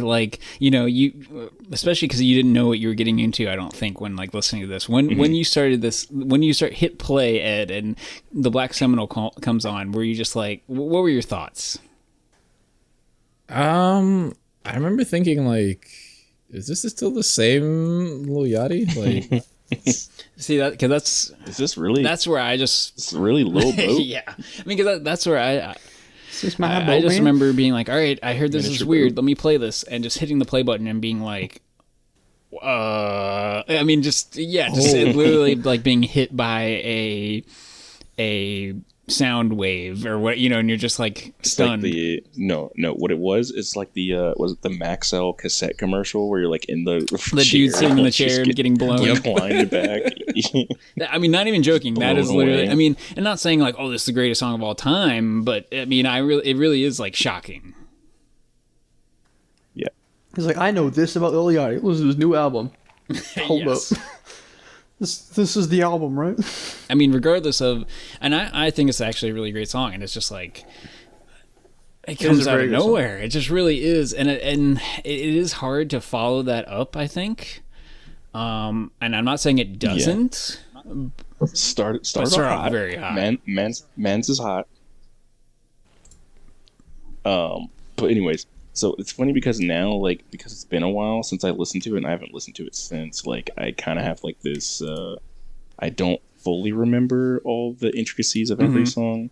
you especially because you didn't know what you were getting into. I don't think when like listening to this, when you started this, when you hit play, Ed, and the Black Seminole comes on, were you just like, what were your thoughts? I remember thinking like, is this still the same Lil Yachty? Like, see that because is this really? That's where I just it's really low boat. yeah. I mean, because that's where I just remember being like, all right, I heard this is weird. Let me play this, and just hitting the play button and being like, I mean, just it literally like being hit by a sound wave or what, and you're just like stunned. Like what it was, it's like the was it the Maxell cassette commercial where you're like in the dude sitting in the chair and getting blown inclined back. I mean, not even joking, that is literally away. I mean, and not saying like, oh, this is the greatest song of all time, but I mean, it really is like shocking. Yeah, he's like, I know this about Lil Yachty. Listen to his new album. Hold up. This is the album, right? I mean, regardless of, and I think it's actually a really great song, and it's just like it comes out of nowhere. It just really is, and it is hard to follow that up, I think. And I'm not saying it doesn't. Yeah. Start off very hot. Man's is hot. But anyways. So it's funny because now, like, because it's been a while since I listened to it, and I haven't listened to it since, like, I kind of have, like, this, I don't fully remember all the intricacies of every song,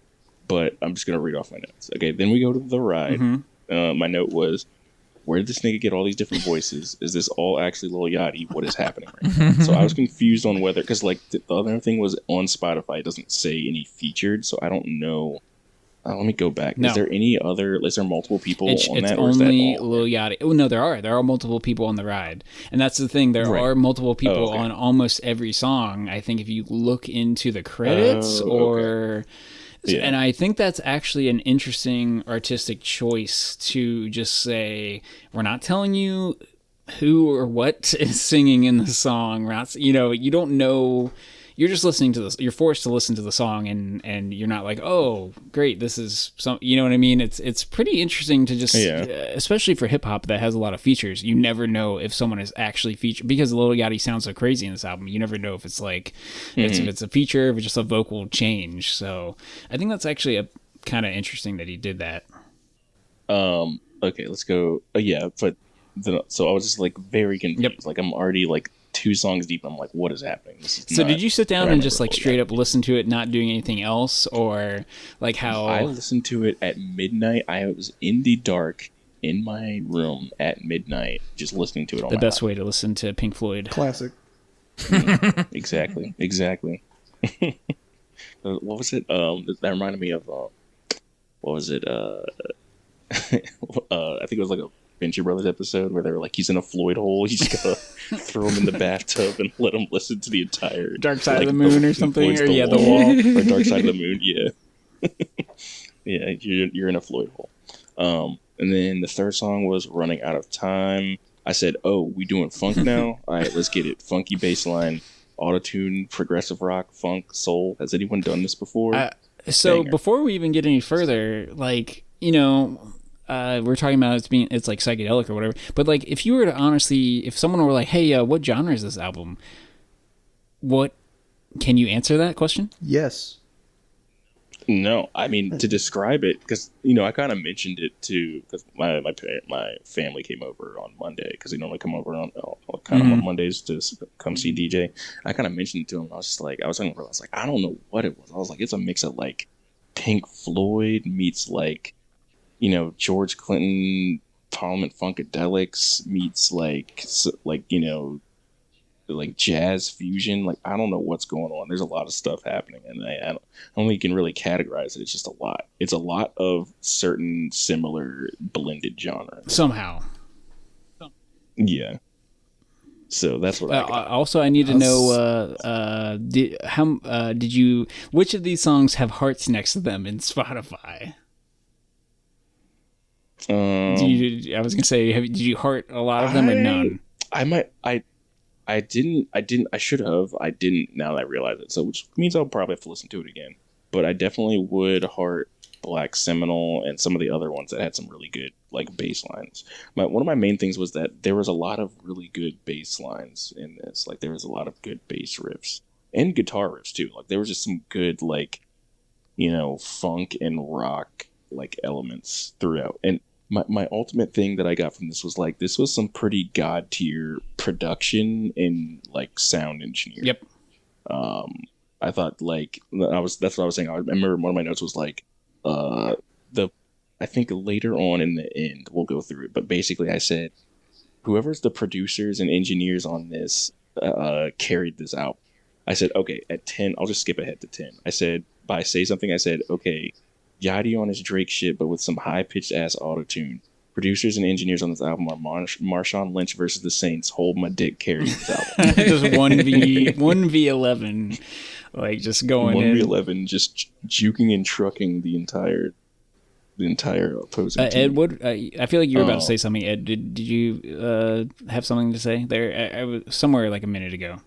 but I'm just going to read off my notes. Okay, then we go to The Ride. My note was, where did this nigga get all these different voices? Is this all actually Lil Yachty? What is happening right now? So I was confused on whether, because, like, the other thing was on Spotify, it doesn't say any featured, so I don't know. Let me go back. No. Is there multiple people on that? It's only Lil Yachty. Oh, no, there are multiple people on The Ride. And that's the thing. There are multiple people on almost every song. I think if you look into the credits and I think that's actually an interesting artistic choice to just say, we're not telling you who or what is singing in the song. You don't know. You're just listening to this. You're forced to listen to the song, and you're not like, oh, great, this is some. You know what I mean? It's pretty interesting to just, especially for hip hop that has a lot of features. You never know if someone is actually featured because Lil Yachty sounds so crazy in this album. You never know if it's like if it's a feature, if it's just a vocal change. So I think that's actually a kind of interesting that he did that. Okay, let's go. So I was just like very confused. Yep. Like I'm already like 2 songs deep. I'm like, what is happening? So did you sit down and just like straight up listen to it, not doing anything else, or like how? I listened to it at midnight. I was in the dark in my room at midnight, just listening to it. The best way to listen to Pink Floyd. Classic. Exactly. What was it? That reminded me of. What was it? I think it was like a Venture Brothers episode where they were like, he's in a Floyd hole, you just gotta throw him in the bathtub and let him listen to the entire Dark Side of the Moon or something, or the wall, or Dark Side of the Moon. Yeah. You're in a Floyd hole. And then the third song was Running Out of Time. I said, oh, we doing funk now? All right, let's get it. Funky bass-line, auto-tune, progressive rock, funk, soul. Has anyone done this before? So before we even get any further, like, we're talking about it's like psychedelic or whatever. But like, if you were to honestly, if someone were like, "Hey, what genre is this album?" What can you answer that question? Yes. No, I mean to describe it because I kind of mentioned it too because my family came over on Monday because they normally come over on on Mondays to come see DJ. I kind of mentioned it to him. I was just like, I was like, I don't know what it was. I was like, it's a mix of like Pink Floyd meets like. George Clinton, Parliament Funkadelics meets like jazz fusion. Like I don't know what's going on. There's a lot of stuff happening, and I don't think you can really categorize it. It's just a lot. It's a lot of certain similar blended genres somehow. Yeah. So that's what also I need to know which of these songs have hearts next to them in Spotify? I was gonna say, did you heart a lot of them or none? I didn't. I should have. I didn't. Now that I realize it, so which means I'll probably have to listen to it again. But I definitely would heart Black Seminole, and some of the other ones that had some really good like bass lines. One of my main things was that there was a lot of really good bass lines in this. Like there was a lot of good bass riffs and guitar riffs too. Like there was just some good like, you know, funk and rock like elements throughout. And my ultimate thing that I got from this was like this was some pretty god tier production and like sound engineering. Yep. I thought like that's what I was saying. I remember one of my notes was like I think later on in the end we'll go through it, but basically I said whoever's the producers and engineers on this carried this out. I said okay, at 10 I'll just skip ahead to 10. I said by Say Something I said okay, Yachty on his Drake shit but with some high pitched ass auto tune. Producers and engineers on this album are Marshawn Lynch versus the Saints. Hold my dick, carry this album. Just 1v11, like just going 1v11, just juking and trucking the entire opposing team. Ed, what I feel like you were about to say something. Ed, did you have something to say there? I was somewhere like a minute ago.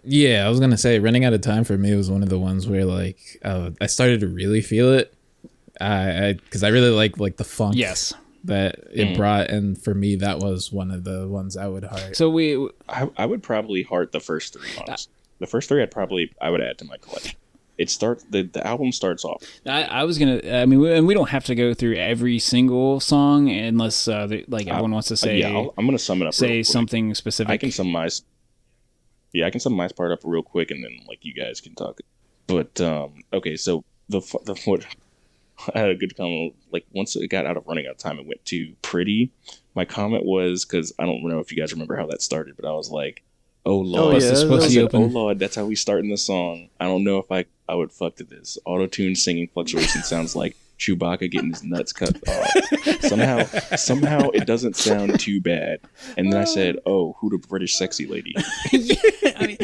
Yeah, I was gonna say Running Out of Time for me was one of the ones where like I started to really feel it. Because I really like the funk. Yes. That it brought, and for me that was one of the ones I would heart. So I would probably heart the first three. Honestly, the first three I would add to my collection. It starts the album starts off. I was gonna. I mean, and we don't have to go through every single song unless like everyone wants to say. Yeah, I'm gonna sum it up. Say something specific. I can sum my part up real quick, and then like you guys can talk. But okay, so the what. I had a good comment. Like once it got out of Running Out of Time, it went to Pretty. My comment was because I don't know if you guys remember how that started, but I was like, "Oh Lord, oh Lord, that's how we start in the song." I don't know if I would fuck to this. Auto-tune singing fluctuation sounds like Chewbacca getting his nuts cut off. Somehow it doesn't sound too bad. And then I said, "Oh, who the British sexy lady?" Yeah, I mean,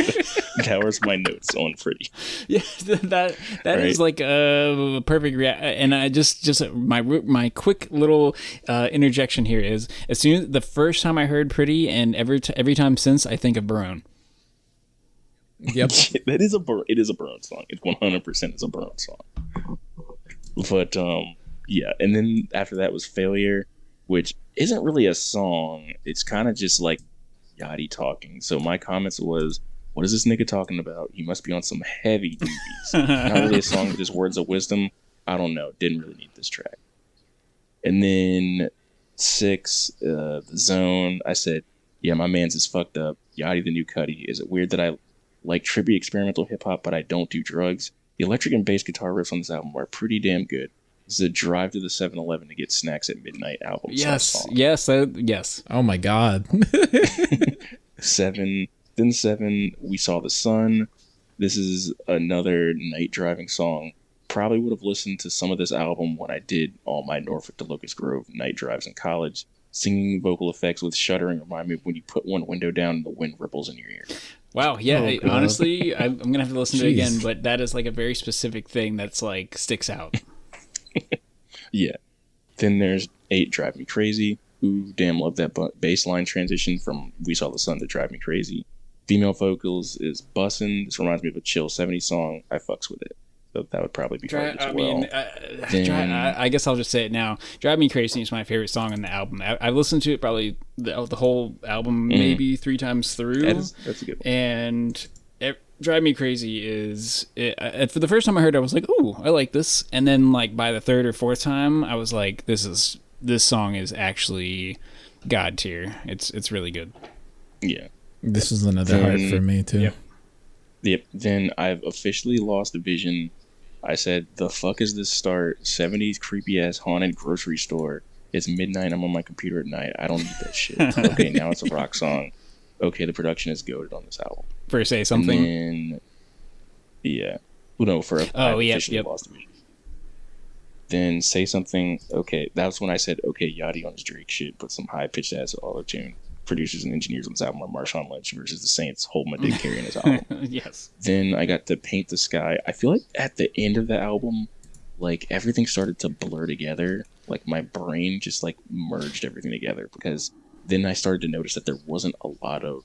that was my notes on Pretty. Yeah, that right? Is like a perfect and I just my quick little interjection here is as soon as the first time I heard Pretty and every time since I think of Barone. Yep, it is a Barone song. It 100% is a Barone song. But yeah, and then after that was Failure, which isn't really a song. It's kind of just like Yachty talking. So my comments was, what is this nigga talking about? He must be on some heavy doobies. Not really a song, just words of wisdom. I don't know. Didn't really need this track. And then 6, The Zone. I said, yeah, my man's is fucked up. Yachty the new Cuddy. Is it weird that I like trippy experimental hip hop, but I don't do drugs? The electric and bass guitar riffs on this album are pretty damn good. This is a drive to the 7-Eleven to get snacks at midnight album. Yes. Oh my god. 7. Then 7, We Saw the Sun. This is another night driving song. Probably would have listened to some of this album when I did all my Norfolk to Locust Grove night drives in college. Singing vocal effects with shuddering remind me of when you put one window down and the wind ripples in your ear. Wow, yeah, honestly, I'm going to have to listen to it again, but that is like a very specific thing that's like sticks out. Yeah. Then there's 8, Drive Me Crazy. Ooh, damn, love that bass line transition from We Saw the Sun to Drive Me Crazy. Female vocals is Bussin'. This reminds me of a chill 70s song. I fucks with it. So that would probably be hard as well. I guess I'll just say it now. Drive Me Crazy is my favorite song on the album. I've listened to it probably the whole album maybe 3 times through. That's a good one. And Drive Me Crazy is... for the first time I heard it, I was like, ooh, I like this. And then like by the 3rd or 4th time, I was like, this song is actually god tier. It's really good. Yeah. This was another heart for me too. Yep. Then I've officially lost vision. I said, the fuck is this start? 70s creepy ass haunted grocery store. It's midnight. I'm on my computer at night. I don't need that shit. Okay, now it's a rock song. Okay, the production is goated on this album. For Say Something. And then, yeah. Well, no, for officially lost vision. Then Say Something. Okay, that's when I said, okay, Yachty on his Drake shit. Put some high pitched ass auto tune. Producers and engineers on this album are Marshawn Lynch versus the Saints. Hold my dick, carrying his album. Yes. Then I got to Paint the Sky. I feel like at the end of the album, like everything started to blur together. Like my brain just like merged everything together because then I started to notice that there wasn't a lot of.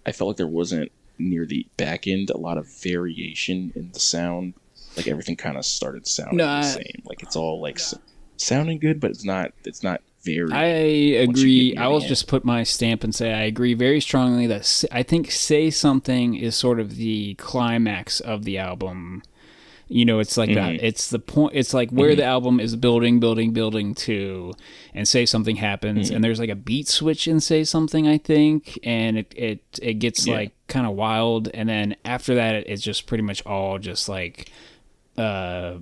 I felt like there wasn't near the back end a lot of variation in the sound. like everything kind of started sounding the same. Like it's all like sounding good, but it's not very. I agree. I will just put my stamp and say I agree very strongly that I think "Say Something" is sort of the climax of the album. You know, it's like that. It's the point. It's like where the album is building to, and "Say Something" happens, and there's like a beat switch in "Say Something," I think, and it gets like kind of wild, and then after that, it's just pretty much all just like, not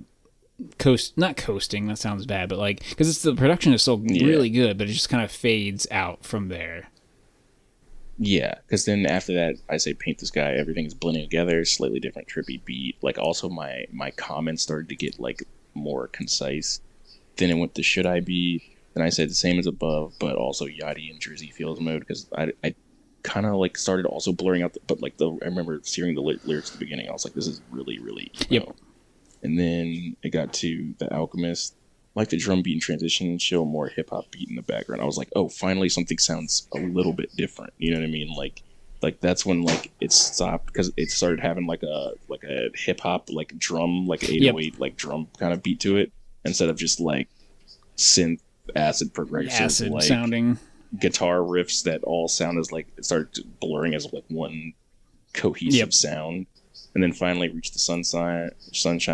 coasting. That sounds bad, but like because the production is still really good, but it just kind of fades out from there. Yeah, because then after that, I say "Paint the Sky." Everything's blending together, slightly different, trippy beat. Like also my comments started to get like more concise. Then it went to "Should I Be?" Then I said "The Same as Above," but also Yachty in Jersey Fields mode because I kind of like started also blurring out. I remember hearing the lyrics at the beginning. I was like, this is really really emo. And then it got to "The Alchemist." Like the drum beat and transition show a more hip hop beat in the background. I was like, oh, finally something sounds a little bit different. You know what I mean? Like that's when like it stopped because it started having like a hip hop like drum like 808 like drum kind of beat to it instead of just like synth acid progressive like sounding guitar riffs that all sound as like it started blurring as like one cohesive sound. And then finally reached the sunshine.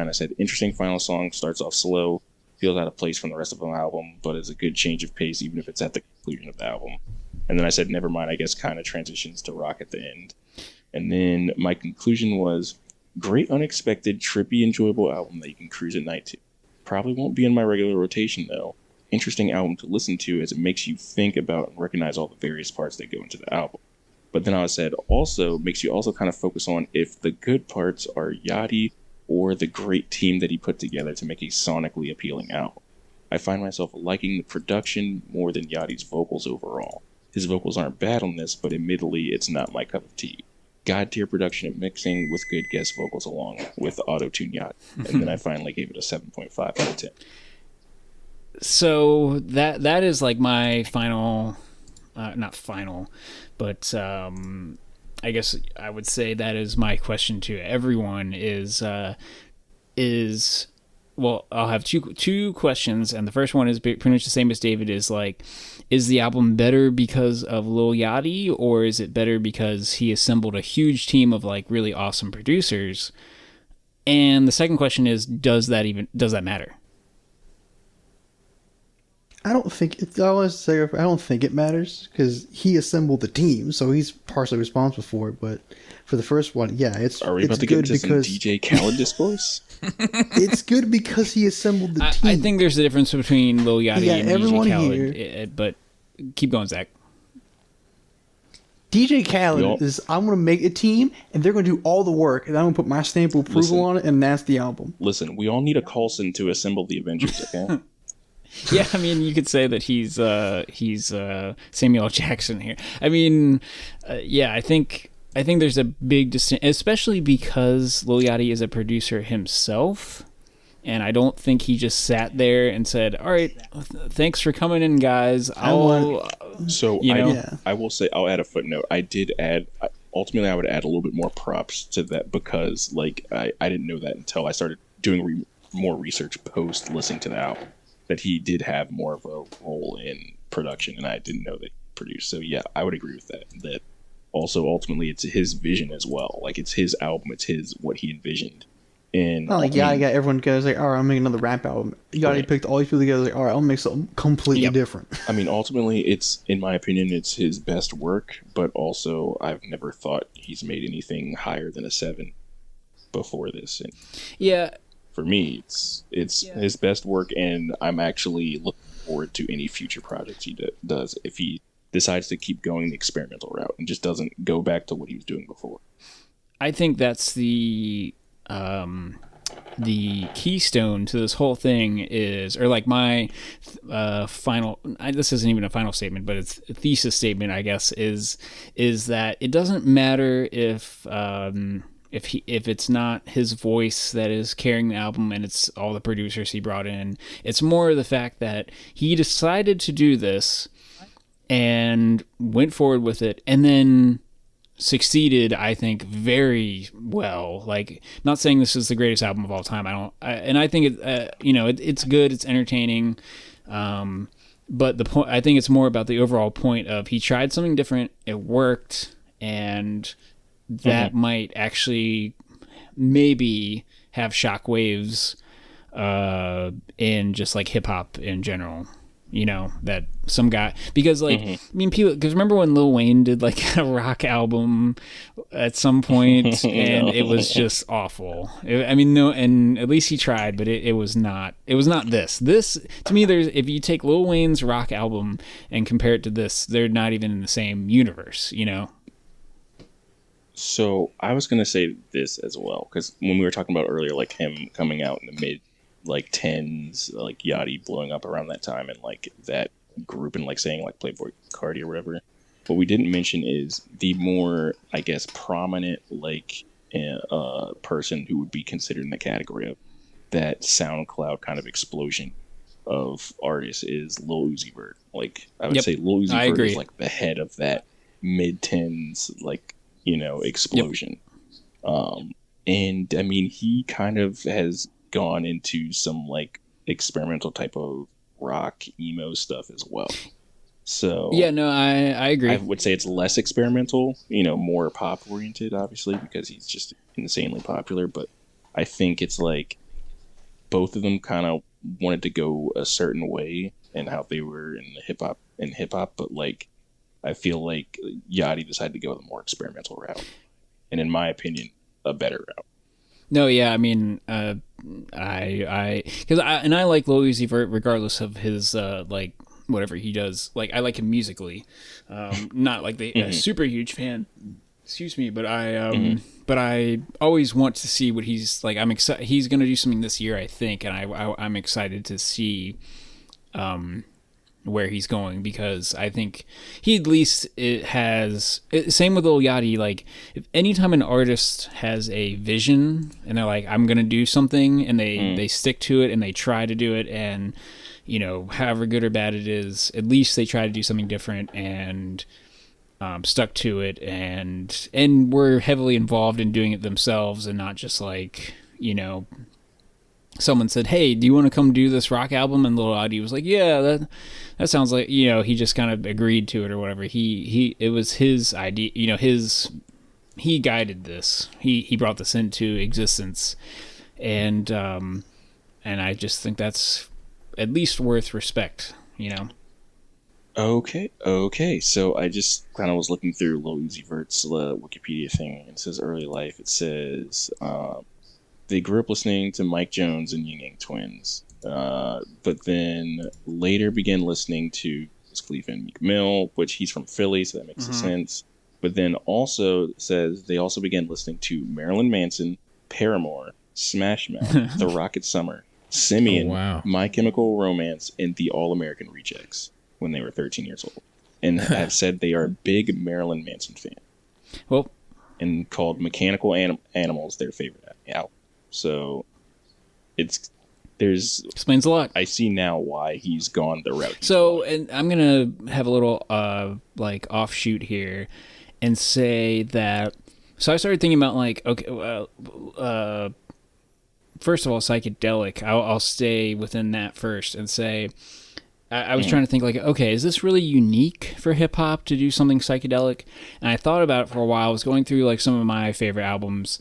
I said, interesting final song, starts off slow. Feels out of place from the rest of the album, but it's a good change of pace, even if it's at the conclusion of the album. And then I said, never mind, I guess kind of transitions to rock at the end. And then my conclusion was, great, unexpected, trippy, enjoyable album that you can cruise at night to. Probably won't be in my regular rotation, though. Interesting album to listen to as it makes you think about and recognize all the various parts that go into the album. But then I said, also, makes you also kind of focus on if the good parts are Yachty or the great team that he put together to make a sonically appealing album. I find myself liking the production more than Yachty's vocals overall. His vocals aren't bad on this, but admittedly, it's not my cup of tea. God-tier production and mixing with good guest vocals along with auto-tune Yachty. And then I finally gave it a 7.5 out of 10. So that is like my final, not final, but I guess I would say that is my question to everyone is well, I'll have two questions, and the first one is pretty much the same as David is like, is the album better because of Lil Yachty, or is it better because he assembled a huge team of like really awesome producers? And the second question is, does that matter? I don't think it matters because he assembled the team, so he's partially responsible for it. But for the first one, yeah, Are we about to get into some DJ Khaled discourse? It's good because he assembled the team. I think there's a difference between Lil Yachty and everyone DJ Khaled, here, but keep going, Zach. DJ Khaled is, I'm going to make a team, and they're going to do all the work, and I'm going to put my stamp of approval on it, and that's the album. Listen, we all need a Coulson to assemble the Avengers, okay? Yeah, I mean, you could say that he's Samuel L. Jackson here. I mean, yeah, I think there's a big distinction, especially because Lil Yachty is a producer himself, and I don't think he just sat there and said, "All right, thanks for coming in, guys." I will say, I'll add a footnote. Ultimately, I would add a little bit more props to that because, like, I didn't know that until I started doing more research post listening to the album. That he did have more of a role in production, and I didn't know that he produced. So yeah, I would agree with that. That also ultimately it's his vision as well. Like it's his album, it's what he envisioned. And not like Yachty got everyone goes like, all right, I'm making another rap album. Yachty picked all these people together, like, all right, I'll make something completely different. I mean, ultimately, it's in my opinion, it's his best work. But also, I've never thought he's made anything higher than a 7 before this. And for me, it's his best work, and I'm actually looking forward to any future projects he does if he decides to keep going the experimental route and just doesn't go back to what he was doing before. I think that's the keystone to this whole thing is, or like my final, this isn't even a final statement, but it's a thesis statement, I guess, is that it doesn't matter if it's not his voice that is carrying the album and it's all the producers he brought in. It's more the fact that he decided to do this and went forward with it and then succeeded, I think, very well. Like, not saying this is the greatest album of all time. I think it's good. It's entertaining. But the point, I think it's more about the overall point of he tried something different. It worked, and that might actually maybe have shockwaves in just like hip hop in general. That some guy, because like I mean, people, because remember when Lil Wayne did like a rock album at some point and it was just awful. No, and at least he tried, but it was not this to me. There's, if you take Lil Wayne's rock album and compare it to this, they're not even in the same universe. So I was gonna say this as well, because when we were talking about earlier, like him coming out in the mid like tens, like Yachty blowing up around that time, and like that group, and like saying like Playboy Cardi or whatever. What we didn't mention is the more, I guess, prominent like person who would be considered in the category of that SoundCloud kind of explosion of artists is Lil Uzi Vert. Like I would say Lil Uzi Vert is like the head of that mid tens like explosion. And I mean, he kind of has gone into some like experimental type of rock emo stuff as well. So yeah, no, I agree. I would say it's less experimental, more pop oriented, obviously, because he's just insanely popular. But I think it's like both of them kind of wanted to go a certain way and how they were in hip hop, but like I feel like Yachty decided to go the more experimental route, and in my opinion, a better route. No, yeah, I mean, I like Lil Uzi Vert regardless of his like whatever he does. Like I like him musically, not like a super huge fan. Excuse me, but I always want to see what he's like. I'm excited. He's gonna do something this year, I think, and I'm excited to see where he's going, because I think he at least same with Lil Yachty. Like if anytime an artist has a vision and they're like, I'm gonna do something, and they stick to it and they try to do it, and however good or bad it is, at least they try to do something different and stuck to it, and were heavily involved in doing it themselves, and not just like someone said, hey, do you want to come do this rock album? And Lil Yachty was like, yeah, that sounds like, he just kind of agreed to it or whatever. It was his idea, he guided this. He brought this into existence. And I just think that's at least worth respect, Okay. So I just kind of was looking through Lil Uzi Vert's Wikipedia thing. It says early life. It says, they grew up listening to Mike Jones and Ying Yang Twins, but then later began listening to Wiz Khalifa and Meek Mill, which he's from Philly, so that makes sense. But then also says they also began listening to Marilyn Manson, Paramore, Smash Mouth, The Rocket Summer, Simeon, My Chemical Romance, and the All American Rejects when they were 13 years old, and have said they are a big Marilyn Manson fan. Well, and called Mechanical Animals their favorite album. So explains a lot. I see now why he's gone the route. So, and I'm going to have a little like offshoot here and say that, so I started thinking about like, okay, first of all, psychedelic. I'll stay within that first and say, I was trying to think like, okay, is this really unique for hip hop to do something psychedelic? And I thought about it for a while. I was going through like some of my favorite albums,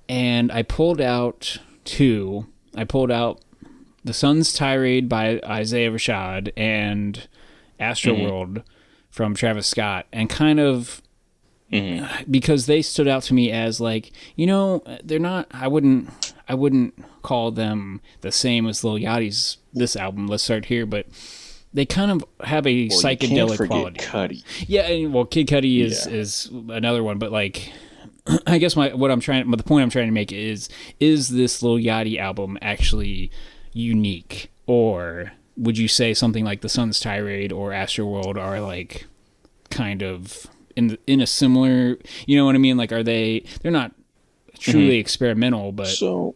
and I pulled out two. I pulled out The Sun's Tirade by Isaiah Rashad and Astroworld from Travis Scott, and kind of because they stood out to me as like, they're not, I wouldn't call them the same as Lil Yachty's this album. Let's start here, but they kind of have a psychedelic quality. Cudi. Yeah, and, Kid Cudi is another one, but like, I guess the point I'm trying to make is this Lil Yachty album actually unique, or would you say something like The Sun's Tirade or Astroworld are like kind of in a similar, you know what I mean? Like, they're not truly experimental, but So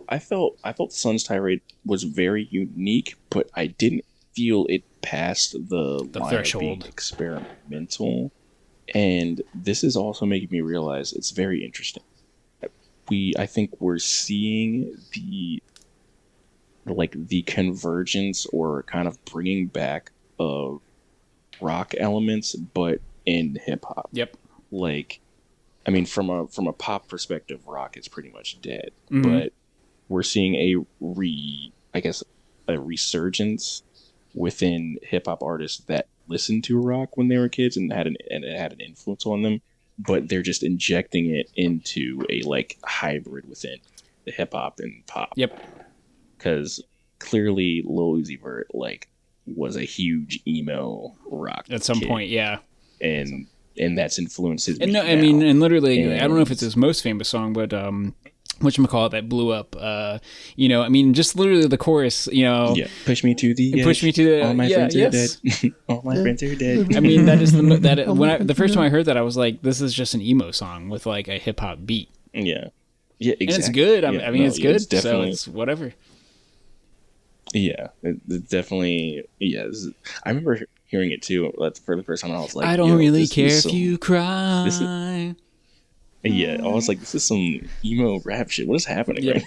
I felt The Sun's Tirade was very unique, but I didn't feel it passed the line threshold of being experimental. And this is also making me realize it's very interesting. I think we're seeing the convergence or kind of bringing back of rock elements, but in hip hop. Yep. Like, I mean, from a pop perspective, rock is pretty much dead. Mm-hmm. But we're seeing a resurgence within hip hop artists that listened to rock when they were kids and it had an influence on them, but they're just injecting it into a like hybrid within the hip hop and pop. Yep. Because clearly Lil Uzi Vert like was a huge ema rock at some kid. point, yeah. And that's influenced his. And no, I mean, and literally, I don't know if it's his most famous song, but whatchamacallit, that blew up. You know, I mean, just literally the chorus. You know, yeah, push me to the edge. Push me to the. All my friends are dead. All my friends are dead. I mean, that is the first time I heard that, I was like, this is just an emo song with like a hip hop beat. Yeah, yeah, exactly. And it's good. I mean, it's good. It's definitely, so it's whatever. Yeah, it definitely. Yeah, I remember hearing it too for the first time, and I was like, I don't really care if you cry. Yeah, I was like, this is some emo rap shit. What is happening? Yep.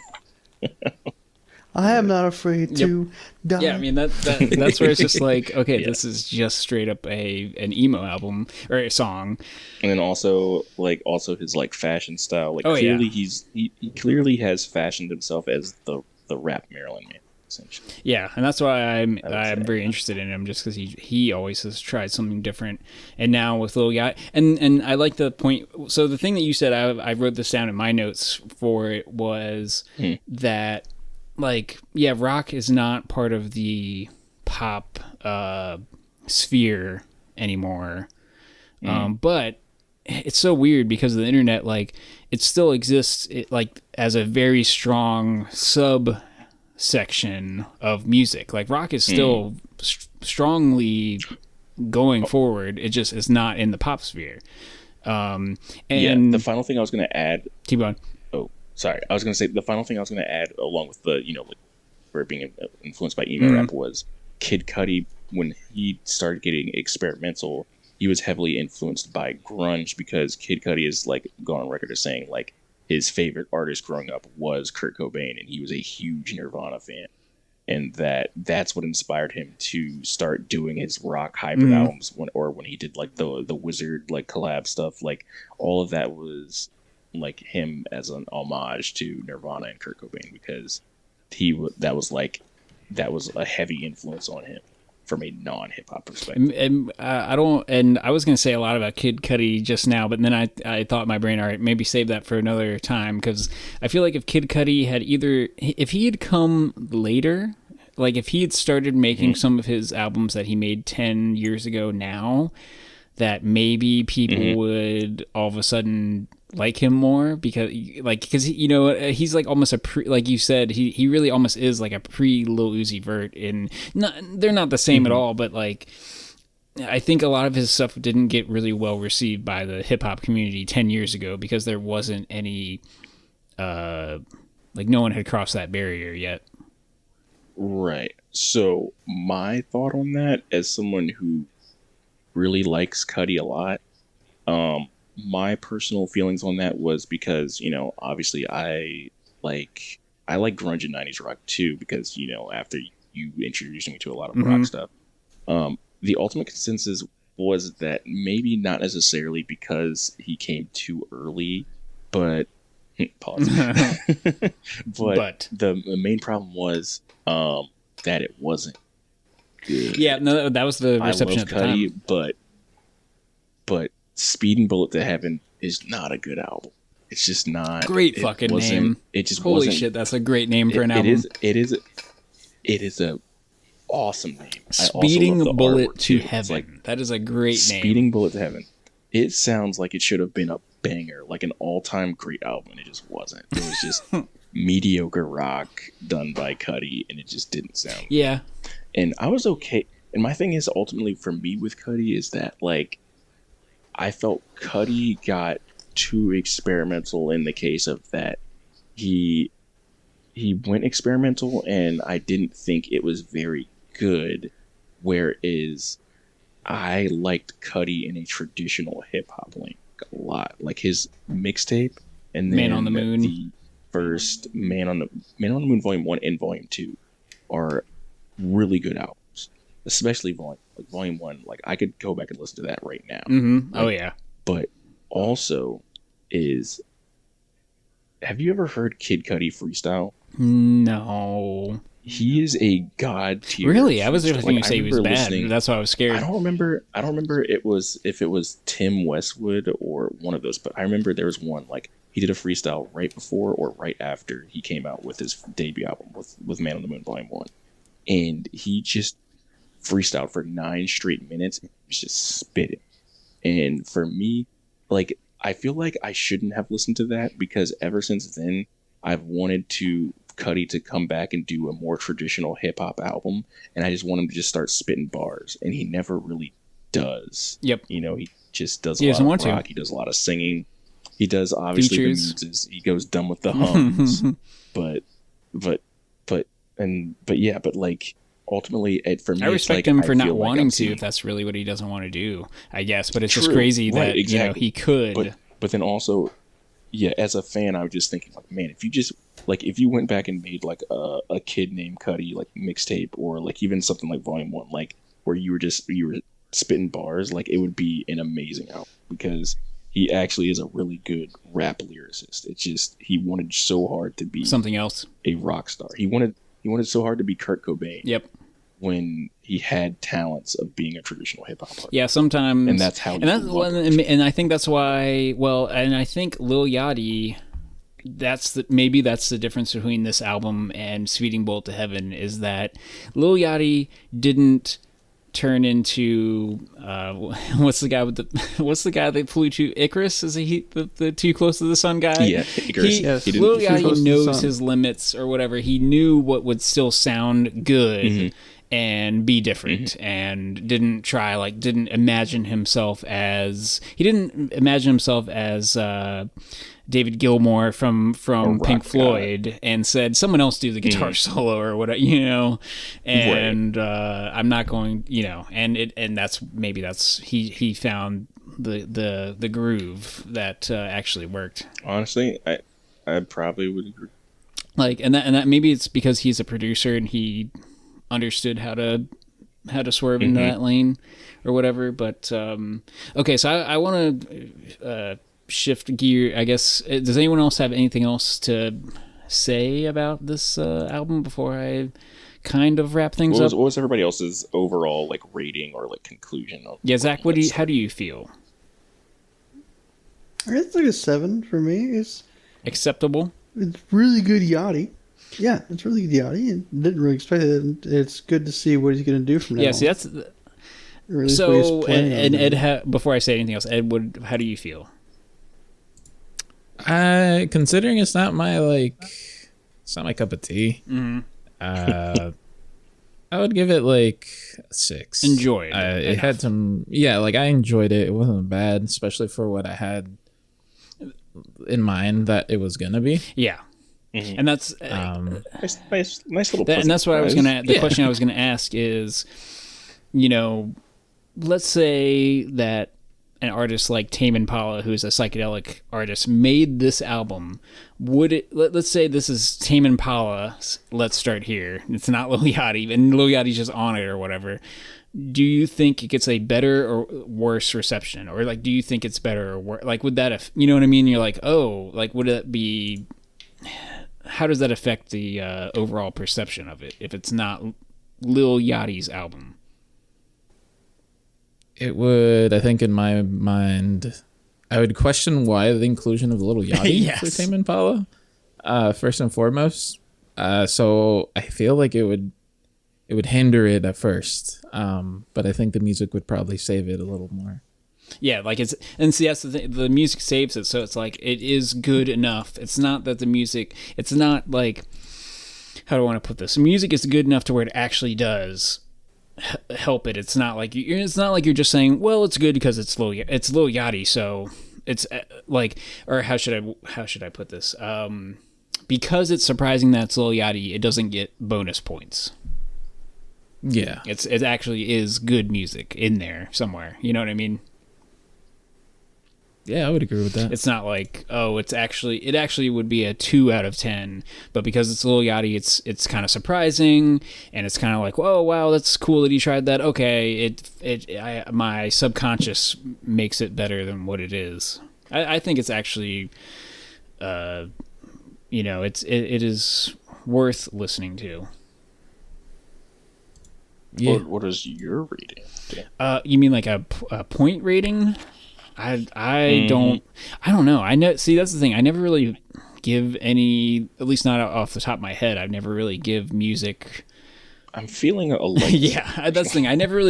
I am not afraid to die. Yeah, I mean that's where it's just like, okay, this is just straight up an emo album or a song. And then also his like fashion style. Like clearly he clearly has fashioned himself as the rap Maryland man. Essentially. Yeah, and that's why I'm very interested in him, just because he always has tried something different, and now with Lil Yachty, and I like the point. So the thing that you said, I wrote this down in my notes for it, was that like, yeah, rock is not part of the pop sphere anymore, but it's so weird because of the internet. Like, it still exists like as a very strong section of music. Like, rock is still strongly going forward. It just is not in the pop sphere. And the final thing I was going to add. Keep going. Oh, sorry. I was going to say the final thing I was going to add, along with the for being influenced by emo rap, was Kid Cudi. When he started getting experimental, he was heavily influenced by grunge, because Kid Cudi has like gone on record as saying like his favorite artist growing up was Kurt Cobain, and he was a huge Nirvana fan. And that's what inspired him to start doing his rock hybrid albums when he did like the Wizard like collab stuff. Like, all of that was like him as an homage to Nirvana and Kurt Cobain, because that was a heavy influence on him from a non-hip hop perspective. And I was going to say a lot about Kid Cudi just now, but then I thought in my brain, all right, maybe save that for another time, because I feel like if Kid Cudi if he had come later, like if he had started making some of his albums that he made 10 years ago now, that maybe people would all of a sudden like him more, because he's like almost like you said, he really almost is like a pre Lil Uzi Vert, and they're not the same at all, but like I think a lot of his stuff didn't get really well received by the hip hop community 10 years ago, because there wasn't any like no one had crossed that barrier yet. Right. So my thought on that, as someone who really likes Cudi a lot, my personal feelings on that was because, obviously I like grunge and 90s rock too, because, after you introduced me to a lot of rock stuff, the ultimate consensus was that maybe not necessarily because he came too early, but pause. but the main problem was that it wasn't good. Yeah, no, that was the reception at the Cudi, time. But Speeding Bullet to Heaven is not a good album. It's just not. Great fucking name. It just holy wasn't, shit. That's a great name for an album. It is a awesome name. Speeding Bullet to Heaven. That is a great name. Speeding Bullet to Heaven. It sounds like it should have been a banger, like an all-time great album, and it just wasn't. It was just mediocre rock done by Cudi, and it just didn't sound good. Yeah. And I was okay. And my thing is, ultimately for me with Cudi, is that like I felt Cudi got too experimental in the case of that he went experimental, and I didn't think it was very good. Whereas I liked Cudi in a traditional hip hop lane a lot, like his mixtape, and then Man on the Moon. the first Man on the Moon Volume 1 and Volume 2 are really good albums, especially Volume 1. Like, I could go back and listen to that right now. Mm-hmm. Oh yeah. But also have you ever heard Kid Cudi freestyle? No. He is a god tier. Really? I was just like, going to say he was bad. That's why I was scared. I don't remember if it was Tim Westwood or one of those, but I remember there was one, like, he did a freestyle right before or right after he came out with his debut album with Man on the Moon Volume 1. And he just freestyled for 9 straight minutes. He was just spitting. And for me, like, I feel like I shouldn't have listened to that, because ever since then I've wanted Cudi to come back and do a more traditional hip hop album, and I just want him to just start spitting bars, and he never really does. Yep. You know, he just does a lot of rock. He does a lot of singing. He does obviously Features. the muses. He goes dumb with the hums, but like ultimately, for me, I respect like, him for not feel like wanting to, if that's really what he doesn't want to do, I guess. But it's just True. crazy Right, that exactly. he could. But then also, yeah, as a fan, I was just thinking, like, man, if you went back and made like a Kid Named Cudi like mixtape, or like even something like Volume 1, like where you were spitting bars, like, it would be an amazing album, because he actually is a really good rap lyricist. It's just he wanted so hard to be something else, a rock star. He wanted so hard to be Kurt Cobain. Yep. When he had talents of being a traditional hip hop artist. Yeah, sometimes, and that's how. And I think that's why. Well, and I think Lil Yachty. Maybe that's the difference between this album and Speeding Bullet to Heaven, is that Lil Yachty didn't turn into what's the guy that flew to Icarus? Is he the Too Close to the Sun guy? Yeah, Icarus. Lil Yachty knows his limits or whatever. He knew what would still sound good. Mm-hmm. And be different, mm-hmm. and didn't imagine himself as David Gilmour from Pink Floyd, and said someone else do the guitar solo or whatever, and right. I'm not going, and that's he found the groove that actually worked. Honestly, I probably would agree. Like, and that maybe it's because he's a producer and he understood how to swerve into that lane or whatever. But okay, so I want to shift gear, I guess. Does anyone else have anything else to say about this album before I kind of wrap things up? What was everybody else's overall like rating or like conclusion? Zach, how do you feel? It's like a 7 for me. It's acceptable. It's really good Yachty. Yeah, it's really good Yachty, and didn't really expect it. It's good to see what he's going to do from now. Yeah, see, that's so. And Ed, before I say anything else, Ed, how do you feel? Considering it's not my cup of tea. Mm-hmm. I would give it like a 6. Enjoyed. It had some, I enjoyed it. It wasn't bad, especially for what I had in mind that it was gonna be. Yeah. Mm-hmm. And that's nice little. And that's what I was gonna. The question I was gonna ask is, let's say that an artist like Tame Impala, who's a psychedelic artist, made this album. Would it? Let's say this is Tame Impala. Let's start here. It's not Lil Yachty, and Lil Yachty's just on it or whatever. Do you think it gets a better or worse reception, or do you think it's better or worse? Would that? You know what I mean? You're like, oh, would it be? How does that affect the overall perception of it if it's not Lil Yachty's album? It would, I think, in my mind, I would question why the inclusion of Lil Yachty yes. for Tame Impala, first and foremost. So I feel like it would hinder it at first, but I think the music would probably save it a little more. Yeah, that's the thing. The music saves it, so it's it is good enough. It's not that the music. It's not how do I want to put this? Music is good enough to where it actually does help it. It's not like you're just saying, well, it's good because it's Lil Yachty, so it's or how should I put this? Because it's surprising that it's Lil Yachty, it doesn't get bonus points. Yeah. It actually is good music in there somewhere. You know what I mean? Yeah, I would agree with that. It's not like, oh, it actually would be a 2 out of 10, but because it's Lil Yachty, it's kind of surprising, and it's kind of like, oh wow, that's cool that he tried that. Okay, my subconscious makes it better than what it is. I think it's actually, it is worth listening to. Yeah. What is your rating? You mean like a point rating? I don't know. I know. See, that's the thing. I never really give any, at least not off the top of my head. I've never really give music. I'm feeling a light. Yeah, that's the thing. I never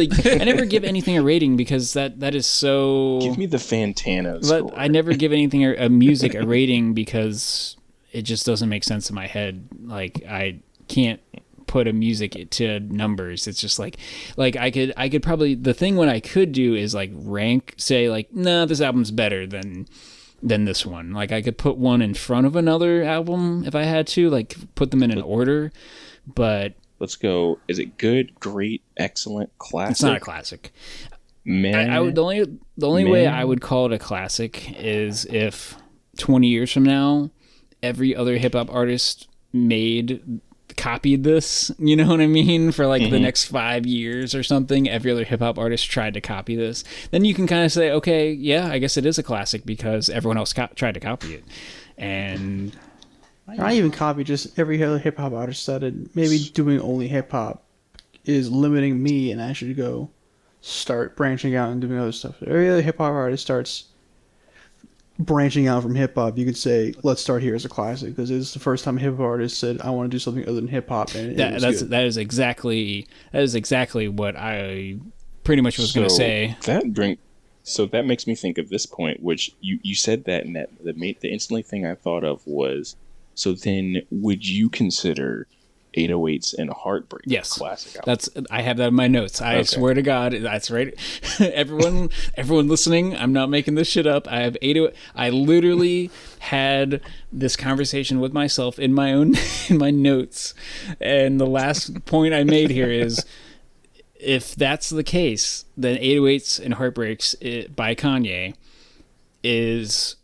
give anything a rating because that is so. Give me the Fantana But score. I never give anything a music a rating because it just doesn't make sense in my head. Like I can't put a music to numbers. It's just like I could probably, the thing what I could do is like rank, say like, no, this album's better than this one. Like I could put one in front of another album if I had to, like put them in an order. But let's go. Is it good, great, excellent, classic? It's not a classic. Man, I would, the only way I would call it a classic is if 20 years from now every other hip hop artist copied this, you know what I mean, for like the next 5 years or something. Every other hip hop artist tried to copy this, then you can kind of say, okay, yeah, I guess it is a classic because everyone else tried to copy it. And I even copy just every other hip hop artist started maybe doing only hip hop is limiting me, and I should go start branching out and doing other stuff. Every other hip hop artist starts branching out from hip hop. You could say, let's start here as a classic because it's the first time a hip hop artist said, I want to do something other than hip hop, and that is exactly what I pretty much was going to say. So that makes me think of this point, which you said that, and the instantly thing I thought of was, so then would you consider 808s and Heartbreak yes, a classic album? I have that in my notes. I swear to God, that's right. everyone listening, I'm not making this shit up. I have 808. I literally had this conversation with myself in my notes, and the last point I made here is, if that's the case, then 808s and Heartbreaks by Kanye is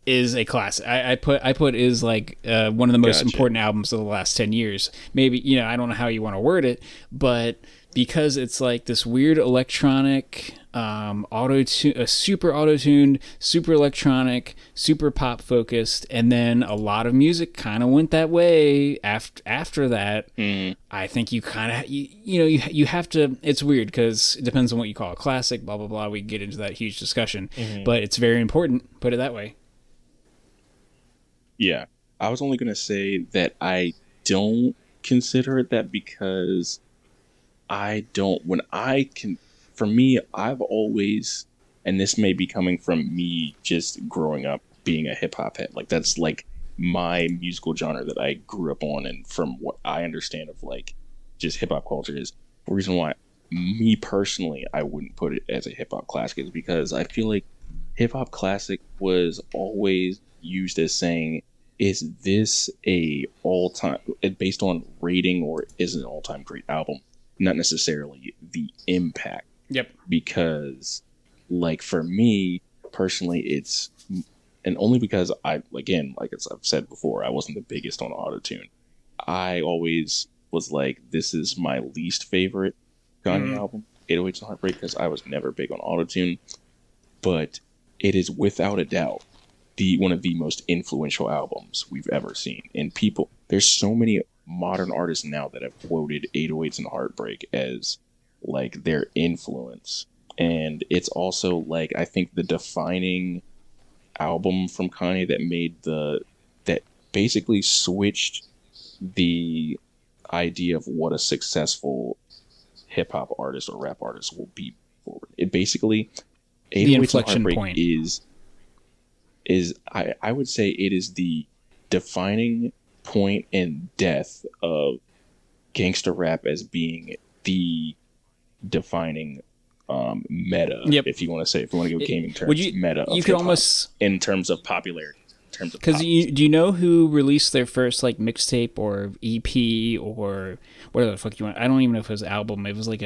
a classic. I put is like one of the most important albums of the last 10 years. Maybe, I don't know how you want to word it, but because it's like this weird electronic super auto-tuned, super electronic, super pop focused, and then a lot of music kind of went that way after that. I think you kind of you have to, it's weird because it depends on what you call a classic, blah blah blah. We can get into that huge discussion, but it's very important, put it that way. Yeah, I was only going to say that I don't consider it that because for me, I've always, and this may be coming from me just growing up being a hip hop head, like that's like my musical genre that I grew up on, and from what I understand of like just hip hop culture is the reason why me personally, I wouldn't put it as a hip hop classic is because I feel like hip hop classic was always used as saying, is this a all-time, based on rating, or is it an all-time great album? Not necessarily the impact. Yep. Because, like, for me personally, it's, and only because I've said before, I wasn't the biggest on autotune. I always was like, this is my least favorite Kanye album, 808s and Heartbreak, because I was never big on autotune. But it is without a doubt one of the most influential albums we've ever seen. And there's so many modern artists now that have quoted 808s and Heartbreak as like their influence. And it's also like, I think the defining album from Kanye that basically switched the idea of what a successful hip hop artist or rap artist will be forward. It basically, 808s and Heartbreak point is I would say it is the defining point and death of gangster rap as being the defining meta. Yep. If you want to go gaming terms, meta. You could almost, in terms of popularity. in terms of. Because do you know who released their first like mixtape or EP or whatever the fuck you want? I don't even know if it was an album. It was like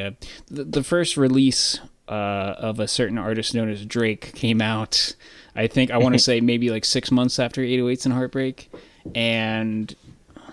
the first release of a certain artist known as Drake came out. I think I want to say maybe like 6 months after 808s and Heartbreak, and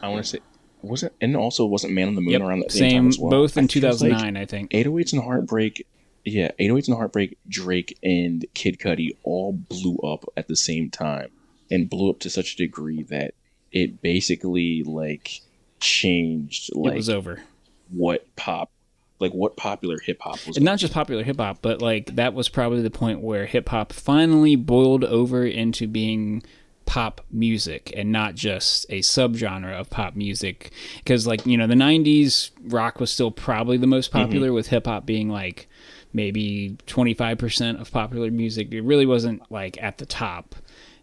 I want to say. Was it? And also wasn't Man on the Moon around that same same time as well? both in 2009, I think. 808s and Heartbreak, yeah, 808s and Heartbreak, Drake and Kid Cudi all blew up at the same time, and blew up to such a degree that it basically like changed like it was over what popular hip hop was. And not just popular hip hop, but like that was probably the point where hip hop finally boiled over into being pop music and not just a subgenre of pop music, because like, you know, the 90s rock was still probably the most popular, with hip hop being like maybe 25% of popular music. It really wasn't like at the top,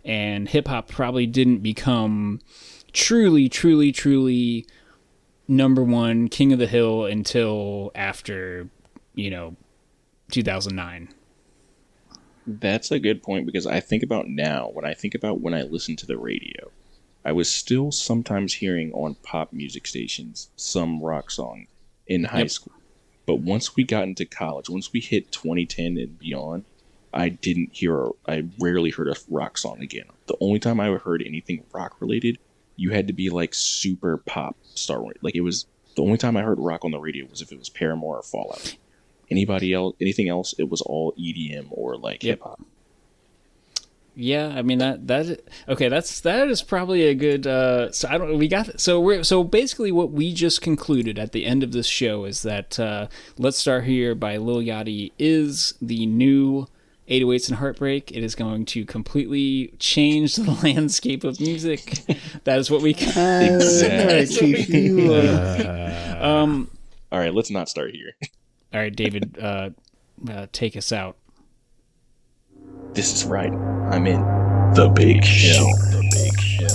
and hip hop probably didn't become truly number one, king of the hill until after, you know, 2009. That's a good point, because I think about now, when I listen to the radio, I was still sometimes hearing on pop music stations some rock song in high school. But once we got into college, once we hit 2010 and beyond, I rarely heard a rock song again. The only time I ever heard anything rock related, you had to be like super pop star. Like it was the only time I heard rock on the radio was if it was Paramore or Fallout. Anything else, it was all EDM or like hip hop. Yeah, I mean that is probably a good. So basically what we just concluded at the end of this show is that "Let's Start Here" by Lil Yachty is the new 808s and Heartbreak. It is going to completely change the landscape of music. That is what we exactly. All right, let's not start here. All right, David, take us out. This is right. I'm in the big show. The big show.